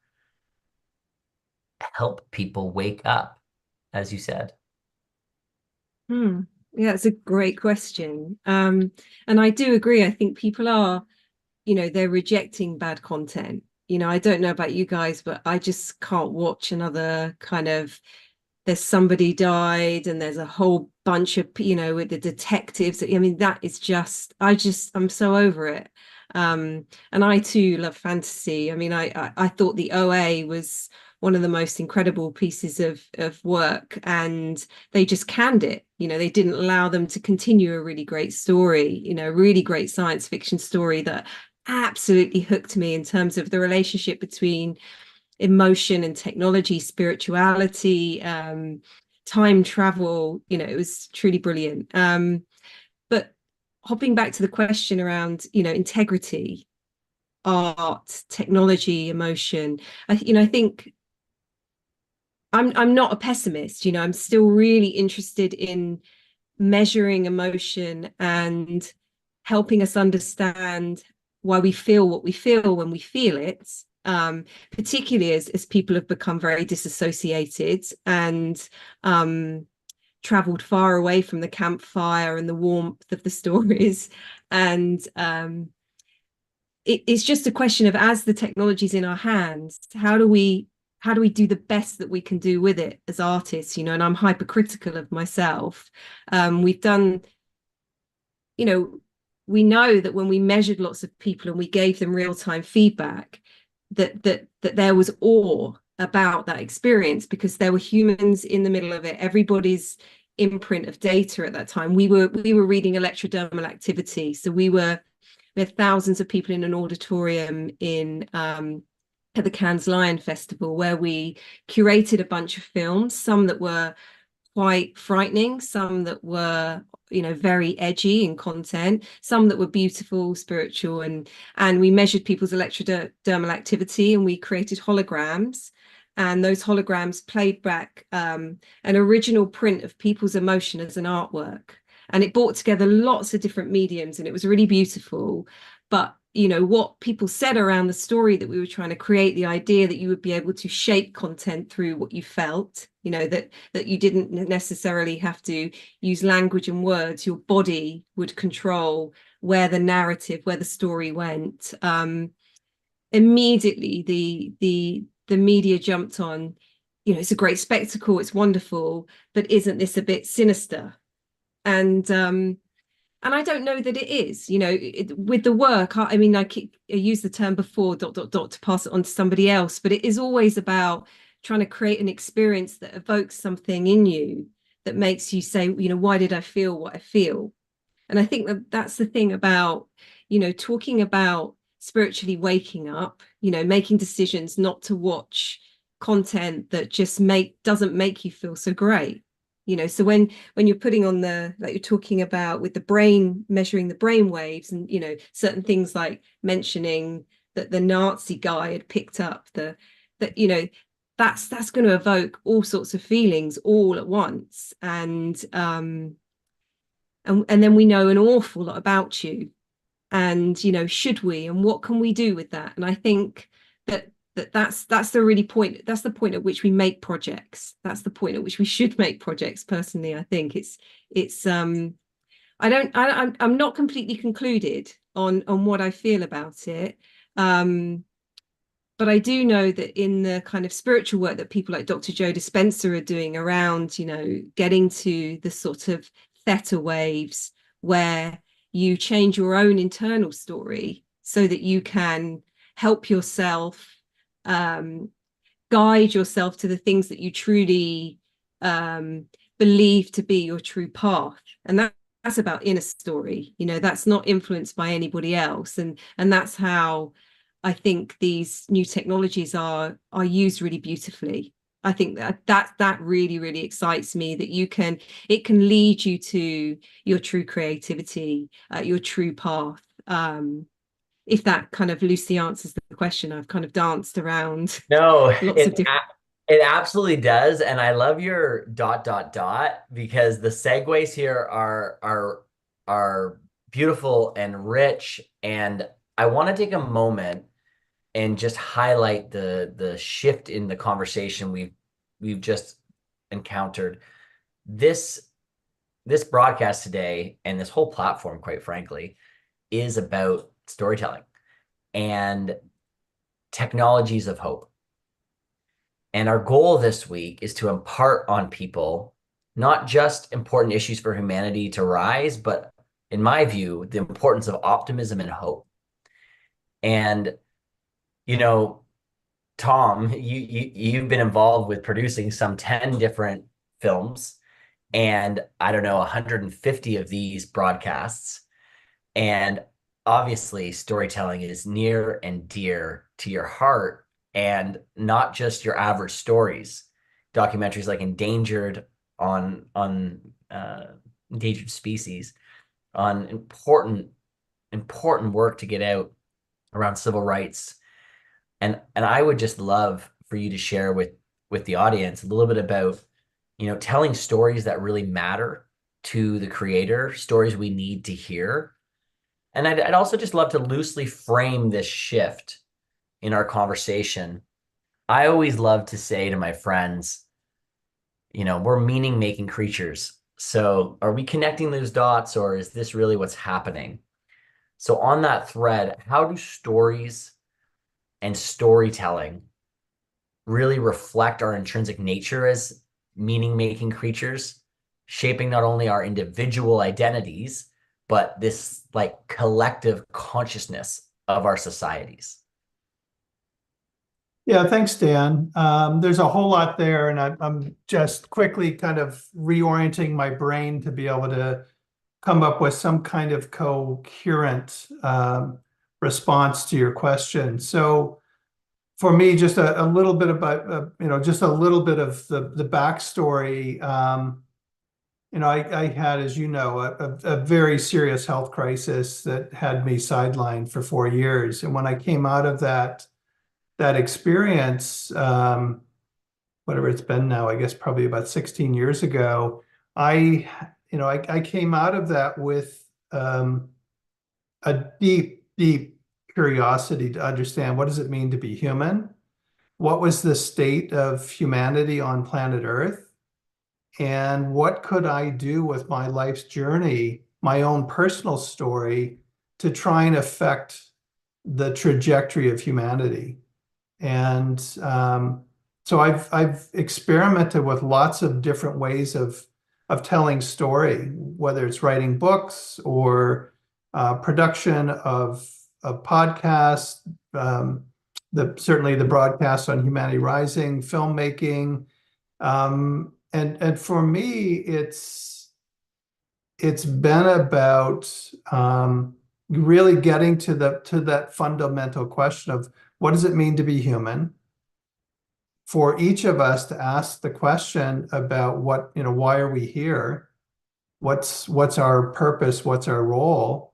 help people wake up, as you said? Yeah, it's a great question. And I do agree. I think people are, they're rejecting bad content. I don't know about you guys, but I just can't watch another kind of, there's somebody died and there's a whole bunch of, with the detectives. I mean, that is just, I'm so over it. And I too love fantasy. I mean, I thought the OA was one of the most incredible pieces of work, and they just canned it. They didn't allow them to continue a really great story, a really great science fiction story that absolutely hooked me in terms of the relationship between emotion and technology, spirituality, time travel. It was truly brilliant. But hopping back to the question around, integrity, art, technology, emotion, I think I'm not a pessimist. I'm still really interested in measuring emotion and helping us understand why we feel what we feel when we feel it, particularly as people have become very disassociated and traveled far away from the campfire and the warmth of the stories. And it's just a question of, as the technology's in our hands, how do we do the best that we can do with it as artists, and I'm hypercritical of myself. We've done, we know that when we measured lots of people and we gave them real-time feedback, that there was awe about that experience, because there were humans in the middle of it. Everybody's imprint of data at that time. We were reading electrodermal activity. So we had thousands of people in an auditorium in at the Cannes Lion Festival, where we curated a bunch of films, some that were quite frightening, some that were very edgy in content, some that were beautiful, spiritual, and we measured people's electrodermal activity, and we created holograms, and those holograms played back an original print of people's emotion as an artwork, and it brought together lots of different mediums, and it was really beautiful. But what people said around the story that we were trying to create, the idea that you would be able to shape content through what you felt, that you didn't necessarily have to use language and words, your body would control where the narrative, where the story went. Immediately the media jumped on, it's a great spectacle, it's wonderful, but isn't this a bit sinister? And I don't know that it is, with the work. I used the term before, ... to pass it on to somebody else, but it is always about trying to create an experience that evokes something in you that makes you say, why did I feel what I feel? And I think that's the thing about, talking about spiritually waking up, making decisions not to watch content that just doesn't make you feel so great. So when you're putting on like you're talking about with the brain, measuring the brain waves, and certain things like mentioning that the Nazi guy had picked up that's going to evoke all sorts of feelings all at once, and then we know an awful lot about you, and should we, and what can we do with that? And I think that's the point at which we make projects. That's the point at which we should make projects. Personally, I think I'm not completely concluded on what I feel about it, but I do know that in the kind of spiritual work that people like Dr. Joe Dispenza are doing around getting to the sort of theta waves, where you change your own internal story so that you can help yourself guide yourself to the things that you truly believe to be your true path. And that's about inner story, that's not influenced by anybody else. And that's how I think these new technologies are used really beautifully. I think that really, really excites me, that it can lead you to your true creativity, your true path. If that kind of loosely answers the question. I've kind of danced around. No, lots of different. It absolutely does. And I love your ... because the segues here are beautiful and rich. And I want to take a moment and just highlight the shift in the conversation we've just encountered. This broadcast today, and this whole platform, quite frankly, is about storytelling and technologies of hope. And our goal this week is to impart on people not just important issues for humanity to rise, but in my view, the importance of optimism and hope. And Tom, you've been involved with producing some 10 different films and I don't know, 150 of these broadcasts. And obviously, storytelling is near and dear to your heart, and not just your average stories. Documentaries like Endangered on endangered species, on important work to get out around civil rights. And I would just love for you to share with the audience a little bit about, telling stories that really matter to the creator, stories we need to hear. And I'd also just love to loosely frame this shift in our conversation. I always love to say to my friends, we're meaning-making creatures. So are we connecting those dots, or is this really what's happening? So on that thread, how do stories and storytelling really reflect our intrinsic nature as meaning-making creatures, shaping not only our individual identities, but this like collective consciousness of our societies? Yeah, thanks, Dan. There's a whole lot there, and I'm just quickly kind of reorienting my brain to be able to come up with some kind of coherent response to your question. So for me, just a little bit about, just a little bit of the backstory. I had, as you know, a very serious health crisis that had me sidelined for 4 years. And when I came out of that experience, whatever it's been now, I guess probably about 16 years ago, I came out of that with a deep, deep curiosity to understand, what does it mean to be human? What was the state of humanity on planet Earth? And what could I do with my life's journey, my own personal story, to try and affect the trajectory of humanity? And so I've experimented with lots of different ways of telling story, whether it's writing books or production of podcasts, certainly the broadcast on Humanity Rising, filmmaking, and for me, it's been about really getting to that fundamental question of, what does it mean to be human? For each of us to ask the question about why are we here? What's our purpose? What's our role?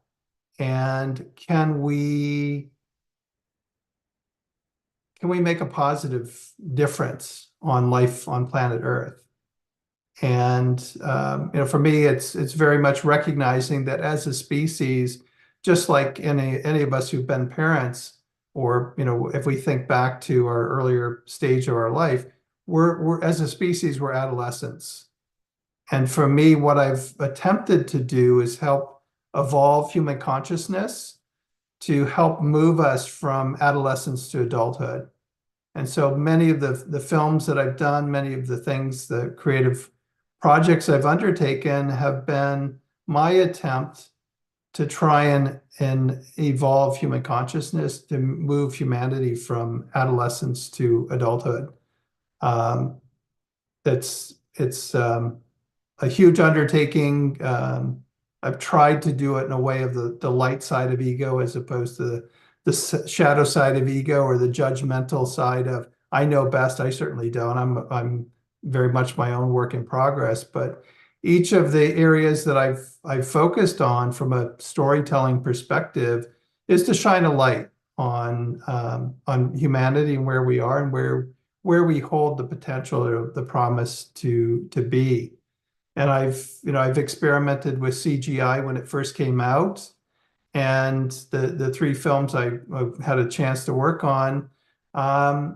And can we make a positive difference on life on planet Earth? And for me, it's very much recognizing that as a species, just like any of us who've been parents, or if we think back to our earlier stage of our life, we're as a species, we're adolescents. And for me, what I've attempted to do is help evolve human consciousness to help move us from adolescence to adulthood. And so many of the films that I've done, many of the things, the creative projects I've undertaken have been my attempt to try and evolve human consciousness, to move humanity from adolescence to adulthood. It's a huge undertaking. I've tried to do it in a way of the light side of ego, as opposed to the shadow side of ego, or the judgmental side of, I know best. I certainly don't. I'm very much my own work in progress. But each of the areas that I've focused on from a storytelling perspective is to shine a light on humanity and where we are, and where we hold the potential or the promise to be. And I've experimented with CGI when it first came out, and the 3 films I had a chance to work on,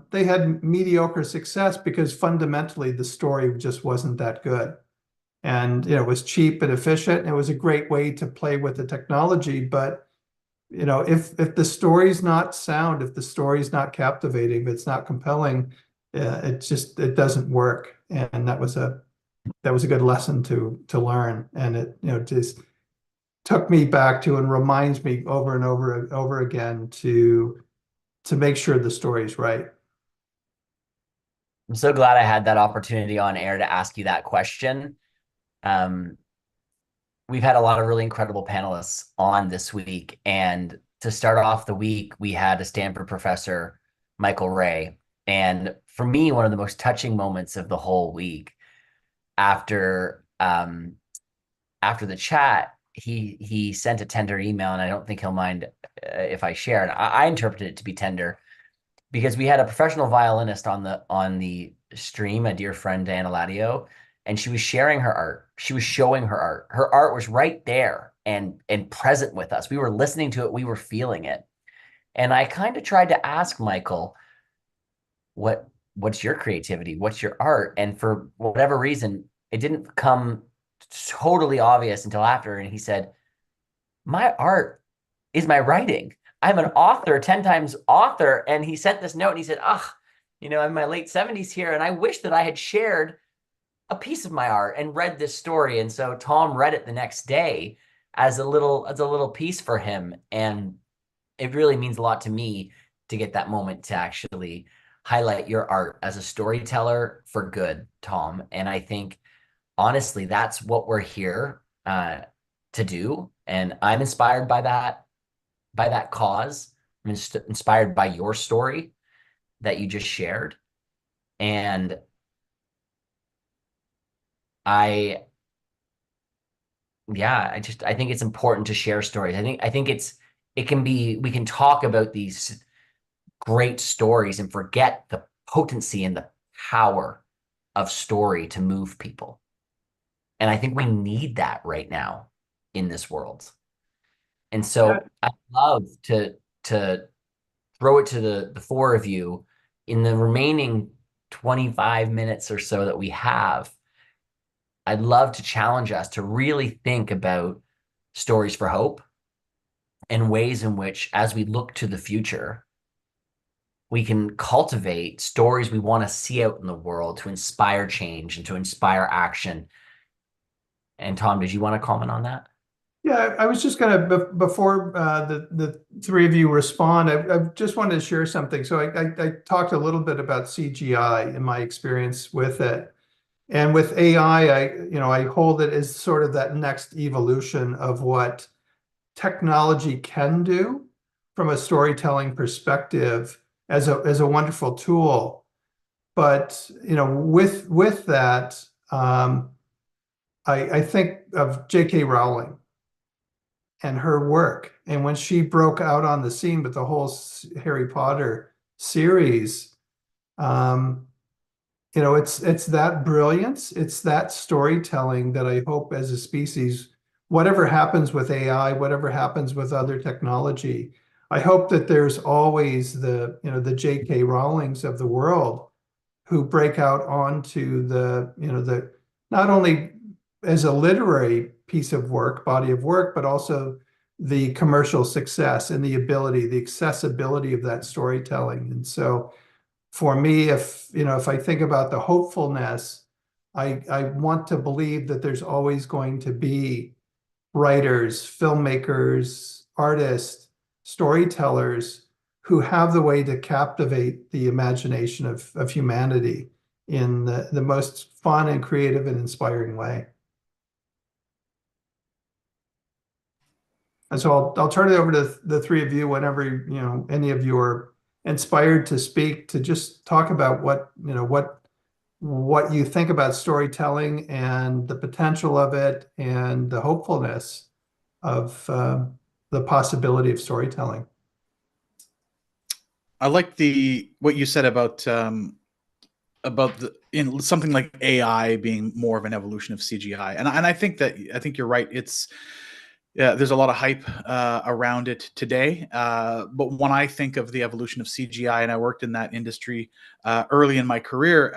they had mediocre success because fundamentally the story just wasn't that good. And it was cheap and efficient, and it was a great way to play with the technology. But if the story's not sound, if the story's not captivating, if it's not compelling, it doesn't work. And that was a good lesson to learn. And it just took me back to, and reminds me over and over again, to make sure the story's right. I'm so glad I had that opportunity on air to ask you that question. Um, we've had a lot of really incredible panelists on this week. And to start off the week, we had a Stanford professor, Michael Ray. And for me, one of the most touching moments of the whole week after after the chat, he sent a tender email, and I don't think he'll mind if I share it. I interpreted it to be tender because we had a professional violinist on the stream, a dear friend, Diana Ladio, and she was sharing her art. She was showing her art. Her art was right there and present with us. We were listening to it. We were feeling it. And I kind of tried to ask Michael, what's your creativity? What's your art? And for whatever reason, it didn't come totally obvious until after. And he said, my art is my writing. I'm an author, 10 times author. And he sent this note and he said, I'm in my late 70s here. And I wish that I had shared a piece of my art and read this story. And so Tom read it the next day as a little piece for him. And it really means a lot to me to get that moment to actually highlight your art as a storyteller for good, Tom. And I think, honestly, that's what we're here to do. And I'm inspired by that cause. I'm inspired by your story that you just shared. And I think it's important to share stories. I think we can talk about these great stories and forget the potency and the power of story to move people. And I think we need that right now in this world. And so I'd love to throw it to the four of you in the remaining 25 minutes or so that we have. I'd love to challenge us to really think about stories for hope and ways in which, as we look to the future, we can cultivate stories we want to see out in the world to inspire change and to inspire action. And Tom, did you want to comment on that? Yeah, I was just going to, before the three of you respond, I just wanted to share something. So I talked a little bit about CGI and my experience with it. And with AI, I hold it as sort of that next evolution of what technology can do from a storytelling perspective as a wonderful tool. But with that, I think of J.K. Rowling and her work, and when she broke out on the scene with the whole Harry Potter series, it's that brilliance, it's that storytelling that I hope as a species, whatever happens with AI, whatever happens with other technology, I hope that there's always the J.K. Rowlings of the world who break out onto the not only as a literary piece of work, body of work, but also the commercial success and the accessibility of that storytelling. And so for me, if I think about the hopefulness, I want to believe that there's always going to be writers, filmmakers, artists, storytellers who have the way to captivate the imagination of humanity in the most fun and creative and inspiring way. And so I'll turn it over to the three of you whenever any of you are inspired to speak, to just talk about what you think about storytelling and the potential of it and the hopefulness of the possibility of storytelling. I like what you said about something like AI being more of an evolution of CGI, and I think you're right. There's a lot of hype around it today, but when I think of the evolution of CGI, and I worked in that industry early in my career,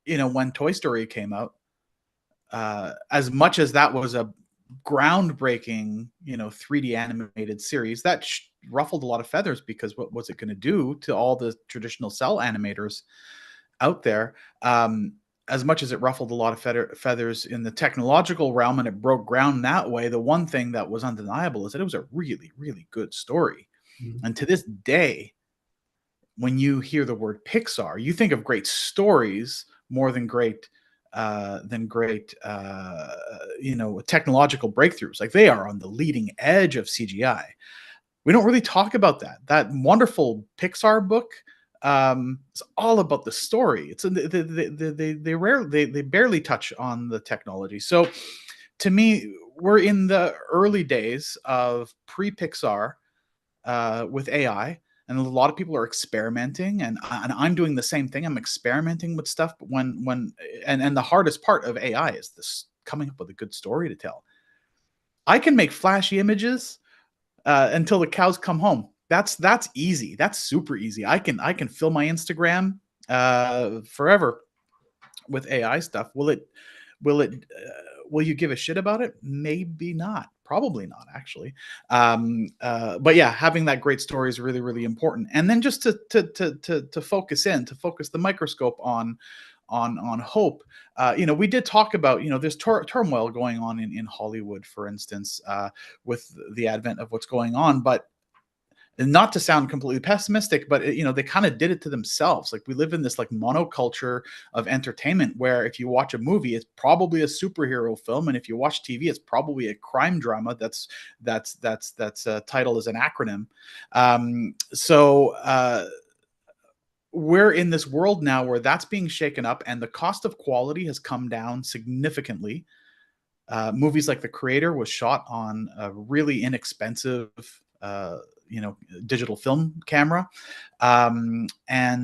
when Toy Story came out, as much as that was a groundbreaking 3D animated series, that ruffled a lot of feathers, because what was it going to do to all the traditional cell animators out there? As much as it ruffled a lot of feathers in the technological realm and it broke ground that way, the one thing that was undeniable is that it was a really, really good story. And to this day, when you hear the word Pixar, you think of great stories more than great technological breakthroughs. Like, they are on the leading edge of CGI. We don't really talk about that. That wonderful Pixar book is all about the story. It's they barely touch on the technology. So to me, we're in the early days of pre-Pixar with AI, and a lot of people are experimenting, and I'm doing the same thing. I'm experimenting with stuff, but and the hardest part of AI is this coming up with a good story to tell. I can make flashy images until the cows come home. That's easy. That's super easy. I can fill my Instagram forever with AI stuff. Will you give a shit about it? Maybe not. Probably not, actually. But yeah, having that great story is really, really important. And then just to focus the microscope on hope. We did talk about, there's turmoil going on in Hollywood, for instance, with the advent of what's going on. But not to sound completely pessimistic, but they kind of did it to themselves. Like, we live in this like monoculture of entertainment where if you watch a movie, it's probably a superhero film, and if you watch TV, it's probably a crime drama that's titled as an acronym. We're in this world now where that's being shaken up, and the cost of quality has come down significantly. Movies like The Creator was shot on a really inexpensive digital film camera, and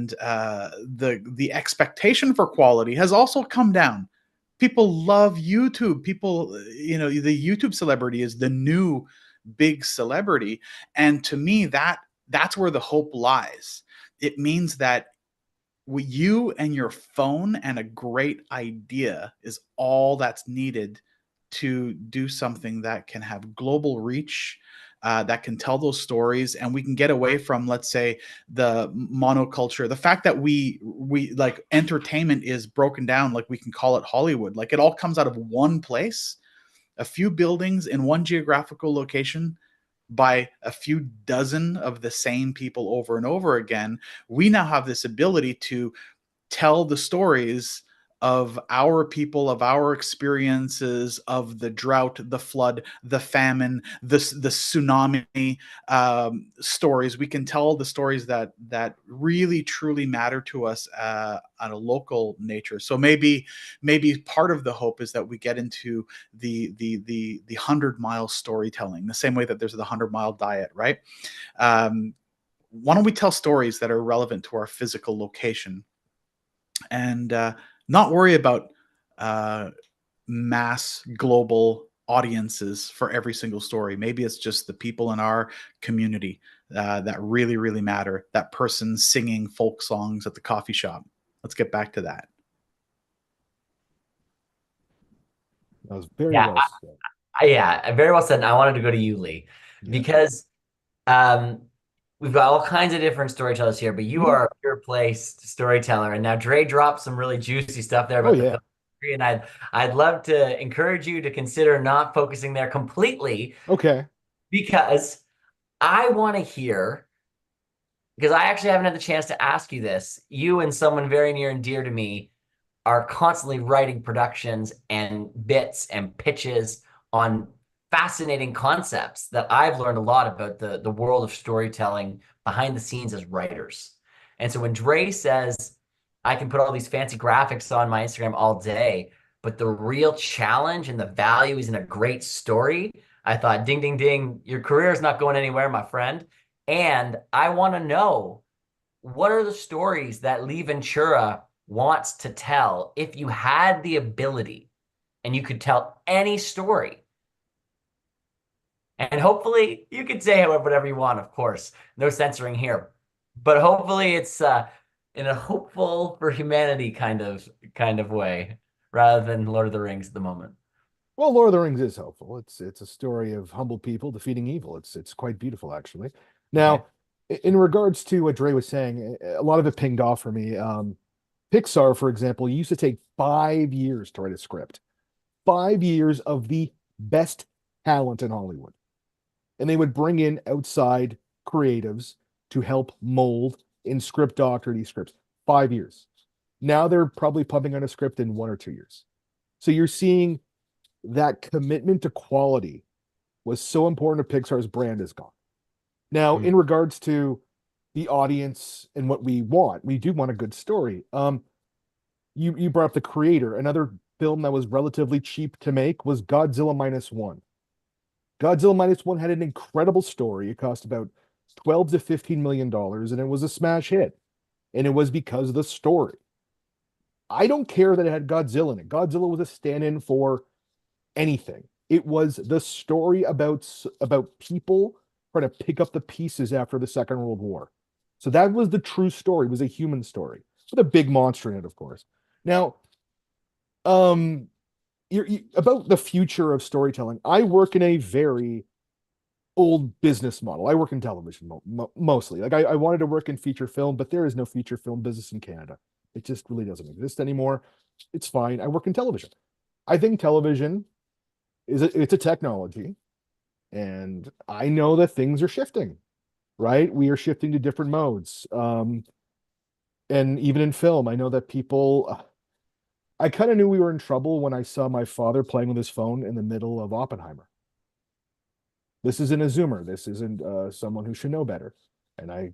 the expectation for quality has also come down. People love YouTube. People, the YouTube celebrity is the new big celebrity, and to me, that's where the hope lies. It means that you and your phone and a great idea is all that's needed to do something that can have global reach, that can tell those stories, and we can get away from, let's say, the monoculture. The fact that we like entertainment is broken down, like we can call it Hollywood, like it all comes out of one place, a few buildings in one geographical location by a few dozen of the same people over and over again. We now have this ability to tell the stories of our people, of our experiences, of the drought, the flood, the famine, the tsunami stories. We can tell the stories that really truly matter to us on a local nature. So maybe part of the hope is that we get into the 100-mile storytelling, the same way that there's the 100-mile diet, right? Why don't we tell stories that are relevant to our physical location, and not worry about mass global audiences for every single story? Maybe it's just the people in our community that really, really matter. That person singing folk songs at the coffee shop. Let's get back to that. That was very well said. Yeah, very well said. And I wanted to go to you, Lee, because we've got all kinds of different storytellers here, but you are a pure play storyteller. And now Dre dropped some really juicy stuff there about the film industry, and I'd love to encourage you to consider not focusing there completely. Okay. Because I want to hear, because I actually haven't had the chance to ask you this. You and someone very near and dear to me are constantly writing productions and bits and pitches on fascinating concepts that I've learned a lot about the world of storytelling behind the scenes as writers. And so when Dre says, I can put all these fancy graphics on my Instagram all day, but the real challenge and the value is in a great story, I thought, ding, ding, ding, your career is not going anywhere, my friend. And I want to know, what are the stories that Lee Ventura wants to tell if you had the ability and you could tell any story? And hopefully you could say whatever you want, of course, no censoring here, but hopefully it's in a hopeful for humanity kind of way, rather than Lord of the Rings at the moment. Well, Lord of the Rings is hopeful. It's a story of humble people defeating evil. It's quite beautiful, actually. Now, in regards to what Dre was saying, a lot of it pinged off for me. Pixar, for example, used to take 5 years to write a script. 5 years of the best talent in Hollywood. And they would bring in outside creatives to help mold in script doctor these scripts. 5 years. Now they're probably pumping out a script in 1 or 2 years. So you're seeing that commitment to quality was so important to Pixar's brand is gone. Now, in regards to the audience and what we want, we do want a good story. You brought up The Creator. Another film that was relatively cheap to make was Godzilla Minus One. Godzilla Minus One had an incredible story. It cost about $12 to $15 million, and it was a smash hit. And it was because of the story. I don't care that it had Godzilla in it. Godzilla was a stand-in for anything. It was the story about people trying to pick up the pieces after the Second World War. So that was the true story. It was a human story with a big monster in it, of course. Now, about the future of storytelling, I work in a very old business model. I work in television mostly. Like I wanted to work in feature film, but there is no feature film business in Canada. It just really doesn't exist anymore. It's fine. I work in television. I think television it's a technology, and I know that things are shifting, right? We are shifting to different modes. And even in film, I know that people, I kind of knew we were in trouble when I saw my father playing with his phone in the middle of Oppenheimer. This isn't a Zoomer. This isn't someone who should know better. And I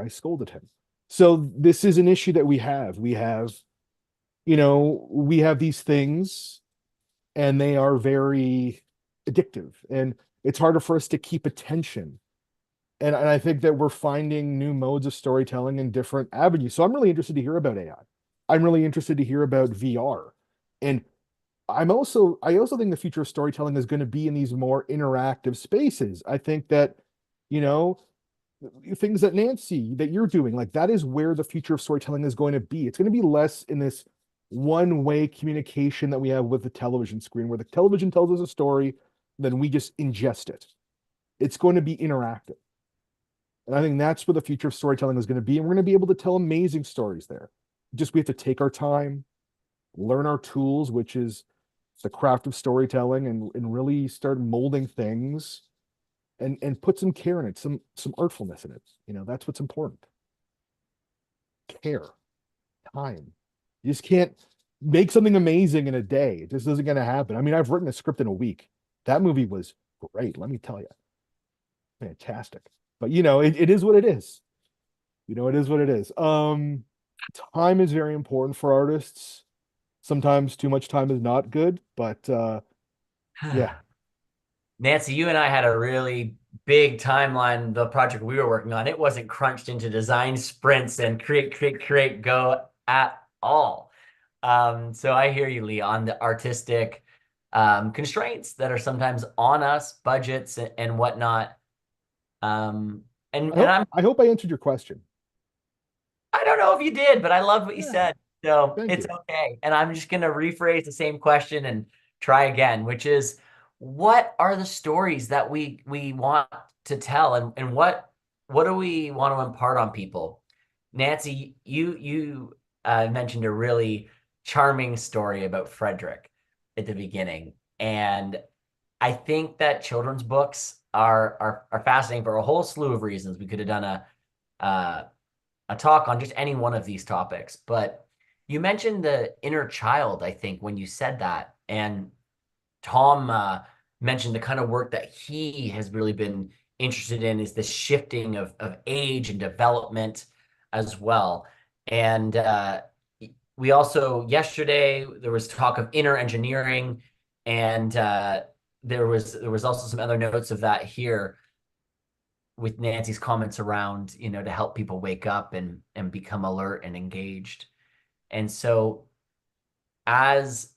scolded him. So this is an issue that we have. We have these things, and they are very addictive, and it's harder for us to keep attention. And I think that we're finding new modes of storytelling in different avenues. So I'm really interested to hear about AI. I'm really interested to hear about VR. And I also think the future of storytelling is going to be in these more interactive spaces. I think that, things that Nancy, that you're doing, like that is where the future of storytelling is going to be. It's going to be less in this one-way communication that we have with the television screen, where the television tells us a story, then we just ingest it. It's going to be interactive. And I think that's where the future of storytelling is going to be. And we're going to be able to tell amazing stories there. We have to take our time, learn our tools, which is the craft of storytelling, and really start molding things and put some care in it, some artfulness in it. That's what's important. Care, time. You just can't make something amazing in a day. It just isn't going to happen. I mean, I've written a script in a week. That movie was great, let me tell you. Fantastic. But it is what it is. It is what it is. Time is very important for artists. Sometimes too much time is not good, but yeah. Nancy, you and I had a really big timeline, the project we were working on. It wasn't crunched into design sprints and create, go at all. So I hear you, Lee, on the artistic constraints that are sometimes on us, budgets and whatnot. I hope I answered your question. I don't know if you did, but I love what you said. So Thank you. Okay. And I'm just going to rephrase the same question and try again, which is, what are the stories that we want to tell, and what do we want to impart on people? Nancy, you mentioned a really charming story about Frederick at the beginning. And I think that children's books are fascinating for a whole slew of reasons. We could have done a talk on just any one of these topics, but you mentioned the inner child, I think, when you said that. And Tom mentioned the kind of work that he has really been interested in is the shifting of age and development as well. And we also, yesterday, there was talk of inner engineering, and there was also some other notes of that here with Nancy's comments around, to help people wake up and become alert and engaged. And so as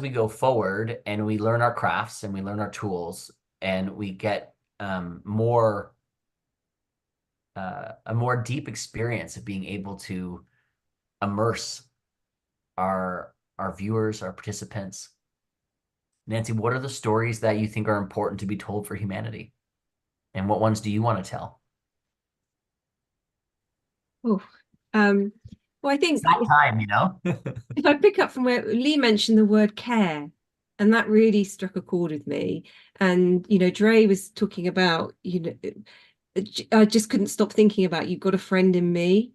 we go forward and we learn our crafts and we learn our tools and we get a more deep experience of being able to immerse our viewers, our participants. Nancy, what are the stories that you think are important to be told for humanity? And what ones do you want to tell? Oh, well, I think it's not time, if I pick up from where Lee mentioned the word care, and that really struck a chord with me. And Dre was talking about I just couldn't stop thinking about "You've Got a Friend in Me."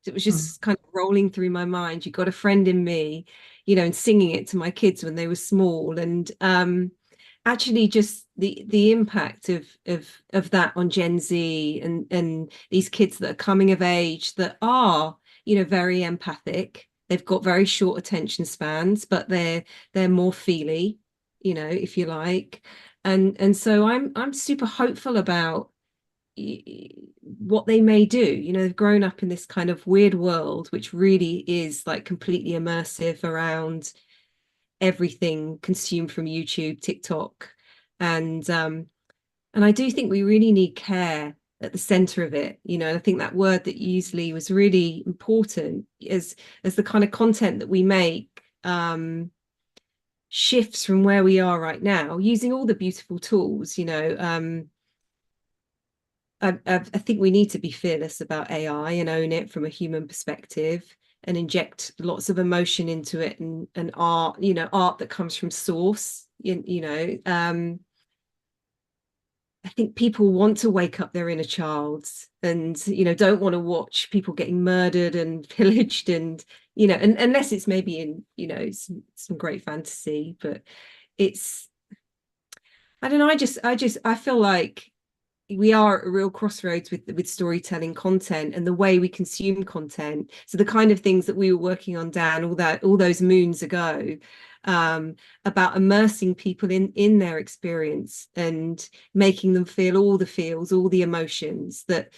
It was just kind of rolling through my mind. "You've got a friend in me," and singing it to my kids when they were small. And actually just the impact of that on Gen Z and these kids that are coming of age that are, very empathic. They've got very short attention spans, but they're more feely, if you like. And so I'm super hopeful about what they may do. They've grown up in this kind of weird world, which really is like completely immersive around everything consumed from YouTube, TikTok. And I do think we really need care at the center of it. I think that word that you used, Lee, was really important as the kind of content that we make shifts from where we are right now, using all the beautiful tools. I think we need to be fearless about AI and own it from a human perspective and inject lots of emotion into it and art, art that comes from source. I think people want to wake up their inner child and, don't want to watch people getting murdered and pillaged and, and unless it's maybe in, some great fantasy, but it's, I don't know. I feel like we are at a real crossroads with storytelling content and the way we consume content. So the kind of things that we were working on, Dan, all those moons ago, about immersing people in their experience and making them feel all the feels, all the emotions, that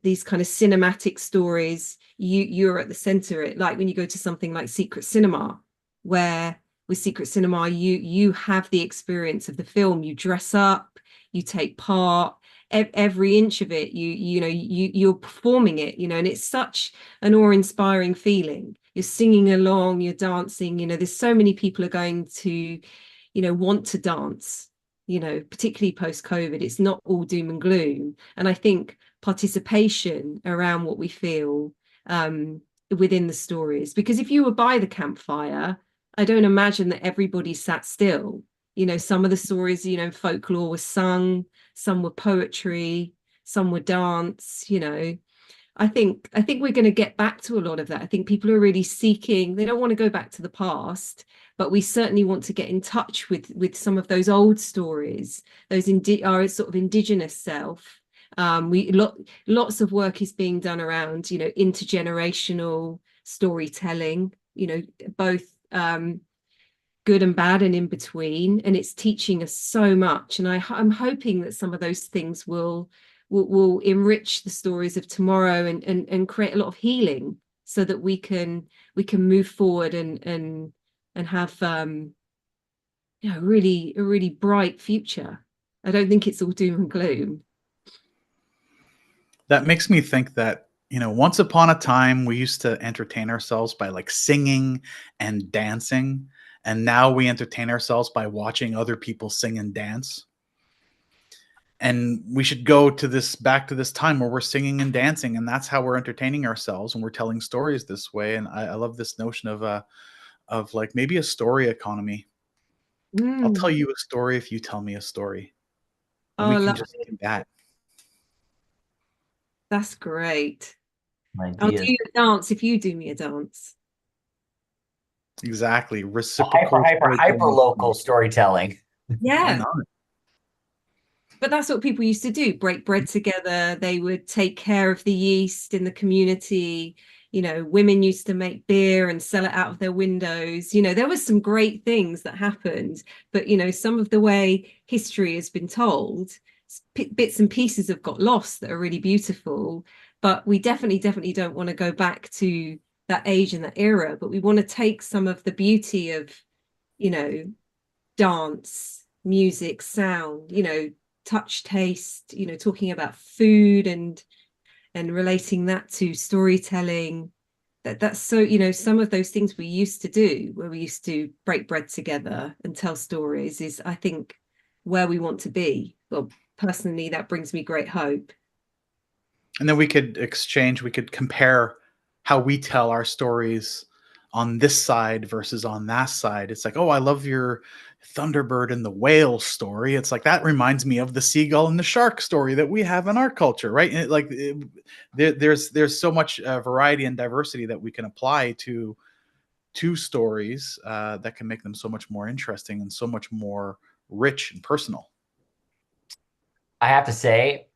these kind of cinematic stories, you're at the center of it. Like when you go to something like Secret Cinema, where with Secret Cinema, you have the experience of the film, you dress up, you take part, every inch of it, you're performing it, and it's such an awe-inspiring feeling. You're singing along, you're dancing, there's so many people are going to, want to dance, particularly post-COVID. It's not all doom and gloom. And I think participation around what we feel within the stories, because if you were by the campfire, I don't imagine that everybody sat still. Some of the stories, folklore was sung, some were poetry, some were dance. I think we're going to get back to a lot of that. I think people are really seeking, they don't want to go back to the past, but we certainly want to get in touch with some of those old stories, those our sort of indigenous self. Lots of work is being done around, intergenerational storytelling, both good and bad and in between, and it's teaching us so much. And I'm hoping that some of those things will enrich the stories of tomorrow and create a lot of healing, so that we can move forward and have a really bright future. I don't think it's all doom and gloom. That makes me think that, once upon a time we used to entertain ourselves by like singing and dancing, and now we entertain ourselves by watching other people sing and dance. And we should go back to this time where we're singing and dancing, and that's how we're entertaining ourselves, and we're telling stories this way. And I love this notion of like maybe a story economy. I'll tell you a story if you tell me a story. And we can just do that. That's great. I'll do you a dance if you do me a dance. Exactly. Reciprocal hyper local storytelling. Yeah. But that's what people used to do, break bread together. They would take care of the yeast in the community. Women used to make beer and sell it out of their windows. There was some great things that happened, but some of the way history has been told, bits and pieces have got lost that are really beautiful. But we definitely don't want to go back to that age and that era, but we want to take some of the beauty of, dance, music, sound, touch, taste, talking about food and relating that to storytelling. That's so, some of those things we used to do, where we used to break bread together and tell stories, is, I think, where we want to be. Well, personally, that brings me great hope. And then we could compare how we tell our stories on this side versus on that side. It's like, oh, I love your Thunderbird and the whale story, it's like that reminds me of the seagull and the shark story that we have in our culture, right? And there's so much variety and diversity that we can apply to stories that can make them so much more interesting and so much more rich and personal. I have to say,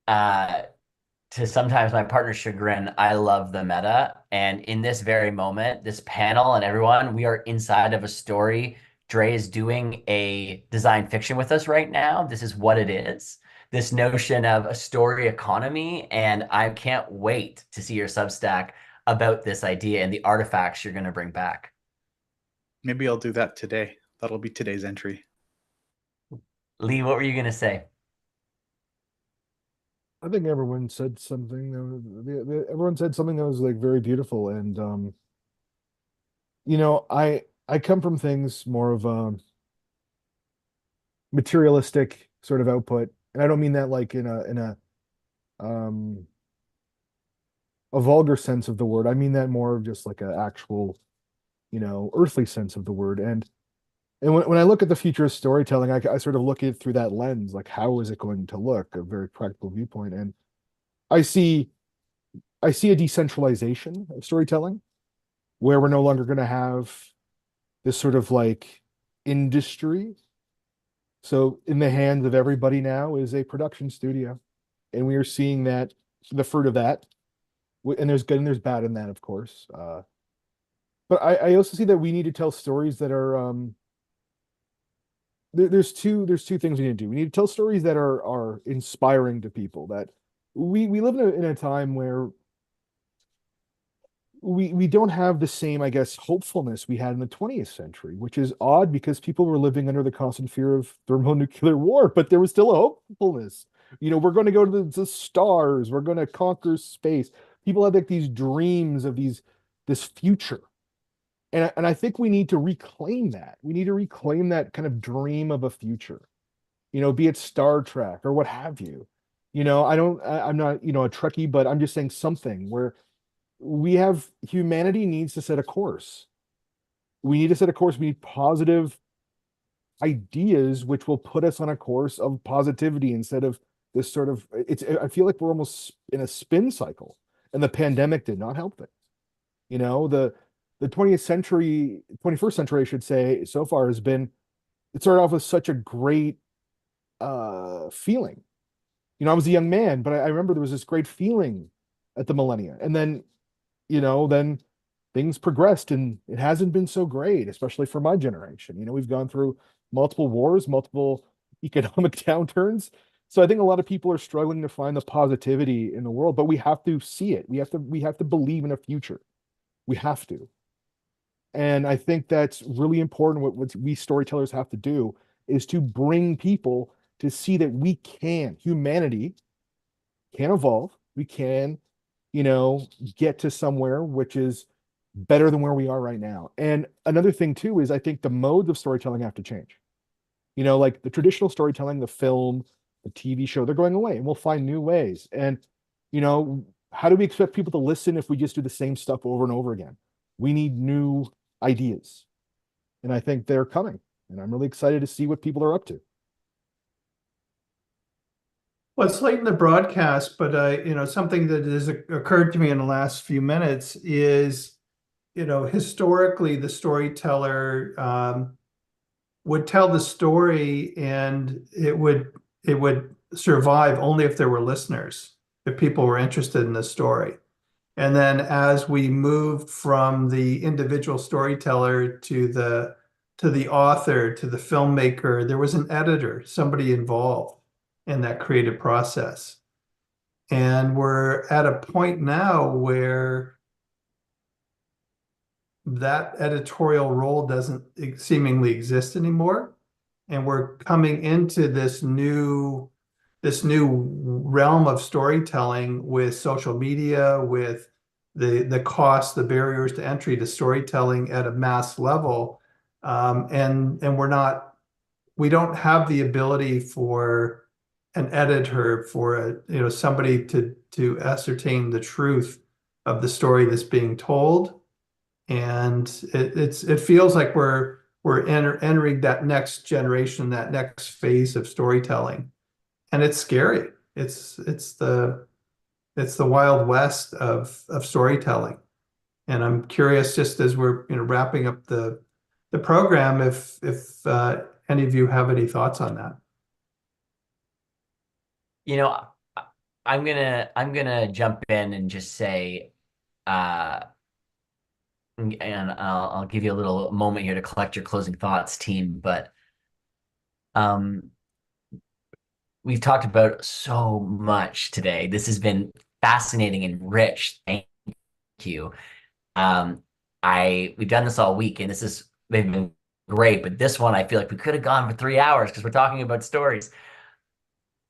to sometimes my partner's chagrin, I love the meta. And in this very moment, this panel and everyone, we are inside of a story. Dre is doing a design fiction with us right now. This is what it is. This notion of a story economy. And I can't wait to see your Substack about this idea and the artifacts you're going to bring back. Maybe I'll do that today. That'll be today's entry. Lee, what were you going to say? I think everyone said something. Everyone said something that was like very beautiful, and I come from things more of a materialistic sort of output, and I don't mean that like in a vulgar sense of the word. I mean that more of just like an actual, earthly sense of the word. And when I look at the future of storytelling, I sort of look at it through that lens, like how is it going to look, a very practical viewpoint. And I see a decentralization of storytelling where we're no longer going to have this sort of like industry. So in the hands of everybody now is a production studio. And we are seeing that, the fruit of that. And there's good and there's bad in that, of course. But I also see that we need to tell stories that are there's two things we need to do. We need to tell stories that are inspiring to people. That we live in a time where we don't have the same, I guess, hopefulness we had in the 20th century, which is odd because people were living under the constant fear of thermonuclear war, but there was still a hopefulness. We're going to go to the stars. We're going to conquer space. People had like these dreams of this future. And I think we need to reclaim that. We need to reclaim that kind of dream of a future, be it Star Trek or what have you. I'm not, a Trekkie, but I'm just saying something where humanity needs to set a course. We need to set a course. We need positive ideas, which will put us on a course of positivity instead of this sort of, I feel like we're almost in a spin cycle, and the pandemic did not help it. The 21st century, I should say, so far it started off with such a great feeling. I was a young man, but I remember there was this great feeling at the millennia. And then, then things progressed and it hasn't been so great, especially for my generation. We've gone through multiple wars, multiple economic downturns. So I think a lot of people are struggling to find the positivity in the world, but we have to see it. We have to believe in a future. We have to. And I think that's really important. What we storytellers have to do is to bring people to see that humanity can evolve. We can, get to somewhere which is better than where we are right now. And another thing too is I think the modes of storytelling have to change. Like the traditional storytelling, the film, the TV show, they're going away, and we'll find new ways. And, how do we expect people to listen if we just do the same stuff over and over again? We need new ideas. And I think they're coming. And I'm really excited to see what people are up to. Well, it's late in the broadcast, but something that has occurred to me in the last few minutes is, historically the storyteller would tell the story and it would survive only if there were listeners, if people were interested in the story. And then as we moved from the individual storyteller to the author, to the filmmaker, there was an editor, somebody involved in that creative process. And we're at a point now where that editorial role doesn't seemingly exist anymore. And we're coming into this new realm of storytelling with social media, with the cost, the barriers to entry to storytelling at a mass level. And we don't have the ability for an editor, for somebody to ascertain the truth of the story that's being told. And it feels like we're we're entering that next generation, that next phase of storytelling, and it's scary. It's the Wild West of storytelling, and I'm curious, just as we're wrapping up the program, if any of you have any thoughts on that. I'm gonna jump in and just say, and I'll give you a little moment here to collect your closing thoughts, team. But we've talked about so much today. This has been fascinating and rich. Thank you. We've done this all week, and they've been great. But this one, I feel like we could have gone for 3 hours because we're talking about stories.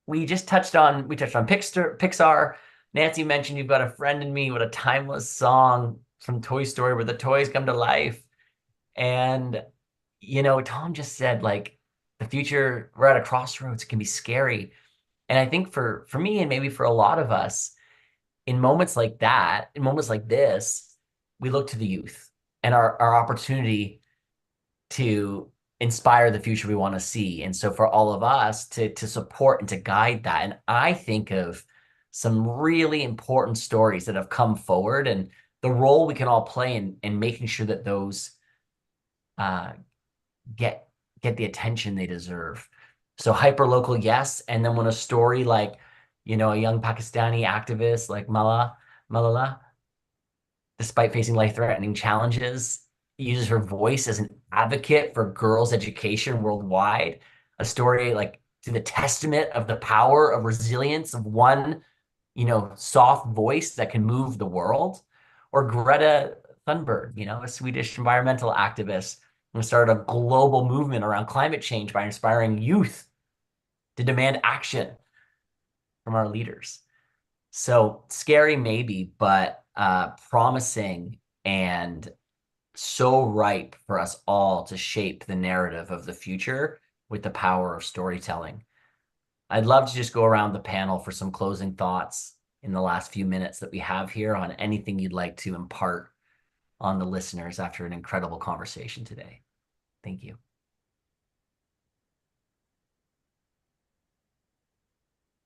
We touched on Pixar. Nancy mentioned You've Got a Friend in Me. What a timeless song from Toy Story, where the toys come to life. And Tom just said, like, the future, we're at a crossroads. It can be scary. And I think for me, and maybe for a lot of us, in moments like that, in moments like this, we look to the youth and our opportunity to inspire the future we want to see. And so for all of us to support and to guide that. And I think of some really important stories that have come forward, and the role we can all play in making sure that those get the attention they deserve. So hyper-local, yes. And then when a story like, a young Pakistani activist like Malala, despite facing life-threatening challenges, uses her voice as an advocate for girls' education worldwide. A story like to the testament of the power of resilience of one, soft voice that can move the world. Or Greta Thunberg, a Swedish environmental activist who started a global movement around climate change by inspiring youth to demand action from our leaders. So scary maybe, but promising, and so ripe for us all to shape the narrative of the future with the power of storytelling. I'd love to just go around the panel for some closing thoughts in the last few minutes that we have here on anything you'd like to impart on the listeners after an incredible conversation today. Thank you.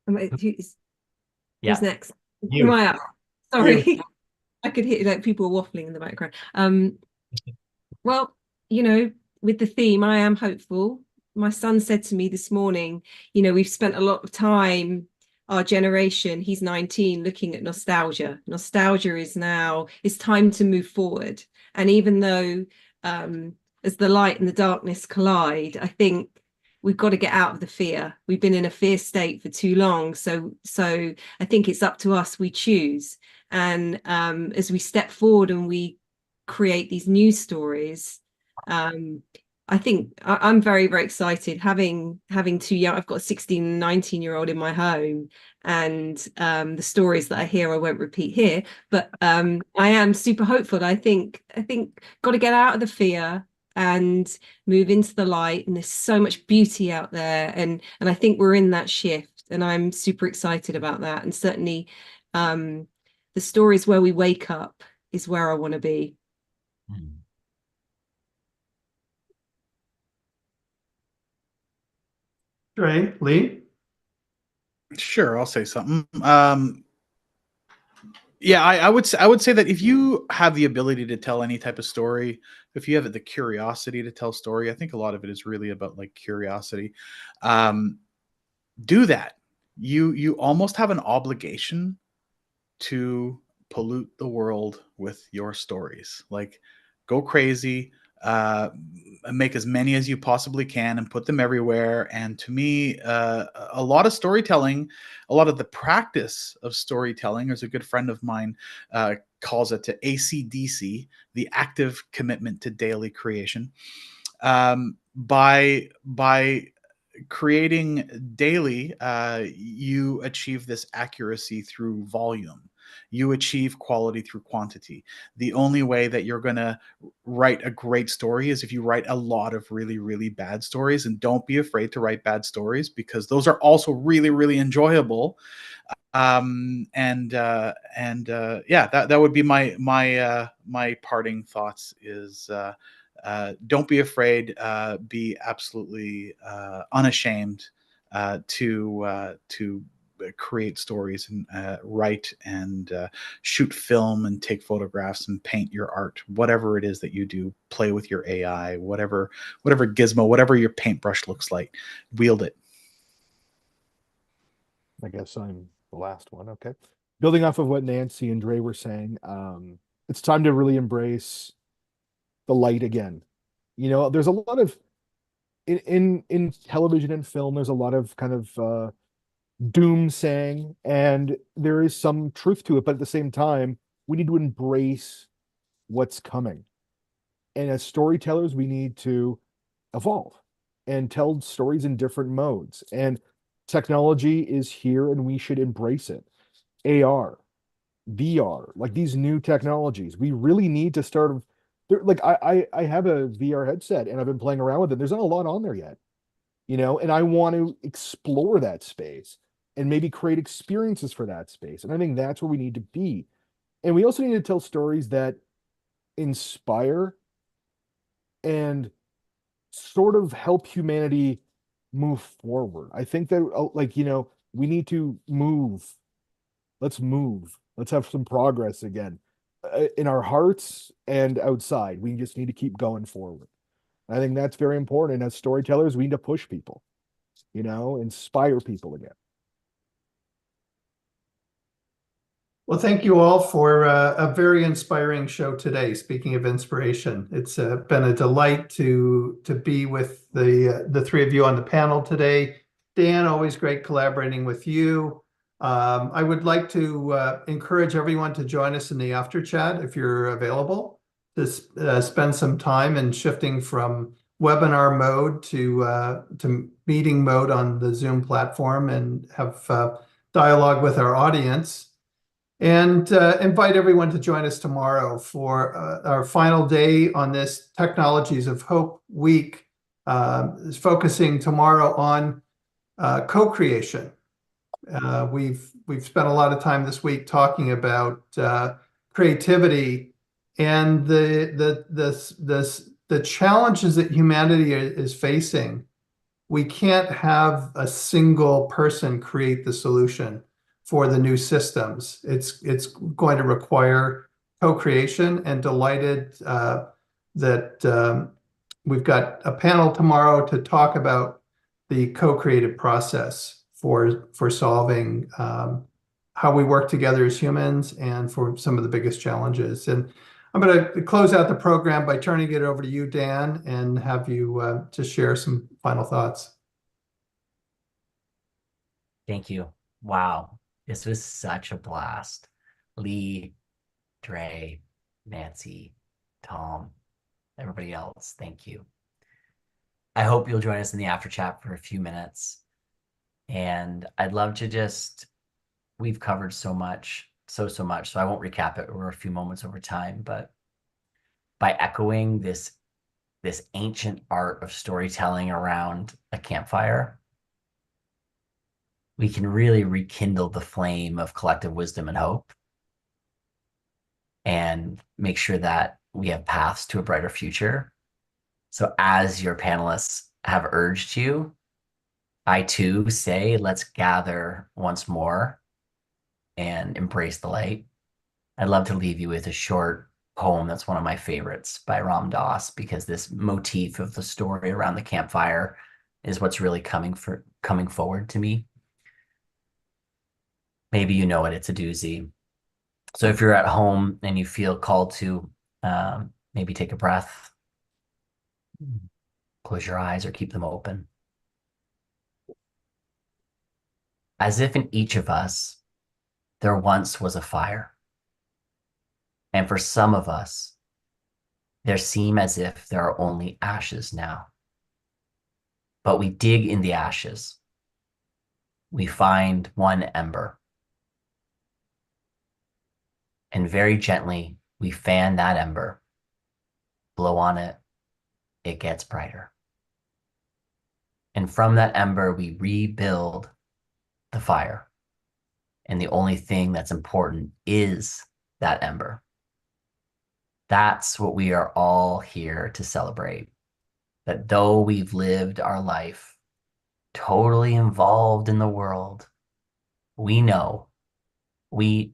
Who's Yeah. next? You. Am I up? Sorry. I could hear like people waffling in the background. Well, with the theme, I am hopeful. My son said to me this morning, we've spent a lot of time, our generation, he's 19, looking at nostalgia. Nostalgia is now, it's time to move forward. And even though as the light and the darkness collide, I think we've got to get out of the fear. We've been in a fear state for too long. So I think it's up to us. We choose. And as we step forward and we create these new stories, I think I'm very, very excited having two young, I've got a 16 and 19-year-old in my home, and the stories that I hear, I won't repeat here, but I am super hopeful. I think got to get out of the fear and move into the light. And there's so much beauty out there. And I think we're in that shift, and I'm super excited about that. And certainly the stories where we wake up is where I want to be. Great. Lee? Sure, I'll say something. Yeah, I would say that if you have the ability to tell any type of story, if you have the curiosity to tell story, I think a lot of it is really about like curiosity. Do that. You almost have an obligation to pollute the world with your stories. Like, go crazy, make as many as you possibly can and put them everywhere. And to me, a lot of storytelling, a lot of the practice of storytelling, as a good friend of mine calls it, to ACDC, the active commitment to daily creation. By creating daily, you achieve this accuracy through volume. You achieve quality through quantity. The only way that you're going to write a great story is if you write a lot of really, really bad stories. And don't be afraid to write bad stories, because those are also really, really enjoyable. Yeah, that would be my parting thoughts is don't be afraid. Be absolutely unashamed to create stories and write and shoot film and take photographs and paint your art, whatever it is that you do. Play with your AI, whatever gizmo, whatever your paintbrush looks like, wield it. I guess I'm the last one. Okay. Building off of what Nancy and Dre were saying, it's time to really embrace the light again. There's a lot of in television and film, there's a lot of kind of doom saying, and there is some truth to it, but at the same time, we need to embrace what's coming. And as storytellers, we need to evolve and tell stories in different modes. And technology is here and we should embrace it. AR, VR, like these new technologies, we really need to start. Like I have a VR headset and I've been playing around with it. There's not a lot on there yet, and I want to explore that space and maybe create experiences for that space. And I think that's where we need to be. And we also need to tell stories that inspire and sort of help humanity move forward. I think that, we need to move. Let's move. Let's have some progress again in our hearts and outside. We just need to keep going forward. I think that's very important. And as storytellers, we need to push people, inspire people again. Well, thank you all for a very inspiring show today. Speaking of inspiration, it's been a delight to be with the three of you on the panel today. Dan, always great collaborating with you. I would like to encourage everyone to join us in the after chat if you're available, to spend some time in shifting from webinar mode to meeting mode on the Zoom platform and have dialogue with our audience. And invite everyone to join us tomorrow for our final day on this Technologies of Hope week, is focusing tomorrow on co-creation. We've spent a lot of time this week talking about creativity and the challenges that humanity is facing. We can't have a single person create the solution for the new systems. It's going to require co-creation, and delighted that we've got a panel tomorrow to talk about the co-creative process for solving how we work together as humans and for some of the biggest challenges. And I'm going to close out the program by turning it over to you, Dan, and have you to share some final thoughts. Thank you. Wow. This was such a blast. Lee, Dre, Nancy, Tom, everybody else, thank you. I hope you'll join us in the after chat for a few minutes. And I'd love to we've covered so much, so much, so I won't recap it over a few moments over time, but by echoing this ancient art of storytelling around a campfire, we can really rekindle the flame of collective wisdom and hope and make sure that we have paths to a brighter future. So as your panelists have urged you, I too say, let's gather once more and embrace the light. I'd love to leave you with a short poem that's one of my favorites by Ram Dass, because this motif of the story around the campfire is what's really coming forward to me. Maybe you know it, it's a doozy. So if you're at home and you feel called to maybe take a breath, close your eyes or keep them open. As if in each of us, there once was a fire. And for some of us, there seem as if there are only ashes now. But we dig in the ashes. We find one ember. And very gently, we fan that ember, blow on it, it gets brighter. And from that ember, we rebuild the fire. And the only thing that's important is that ember. That's what we are all here to celebrate. That though we've lived our life totally involved in the world, we know we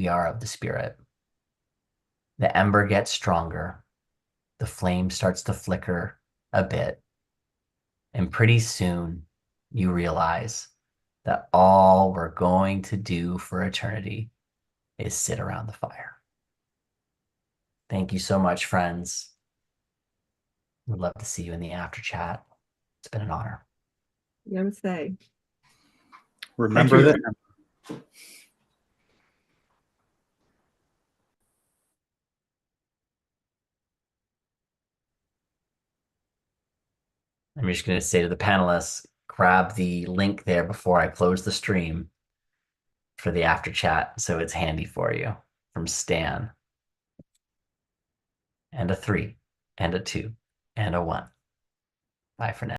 are of the Spirit. The ember gets stronger, the flame starts to flicker a bit, and pretty soon you realize that all we're going to do for eternity is sit around the fire. Thank you so much, friends. We'd love to see you in the after chat. It's been an honor. Namaste. Remember that. I'm just going to say to the panelists, grab the link there before I close the stream for the after chat so it's handy for you, from Stan. And a 3, and a 2, and a 1. Bye for now.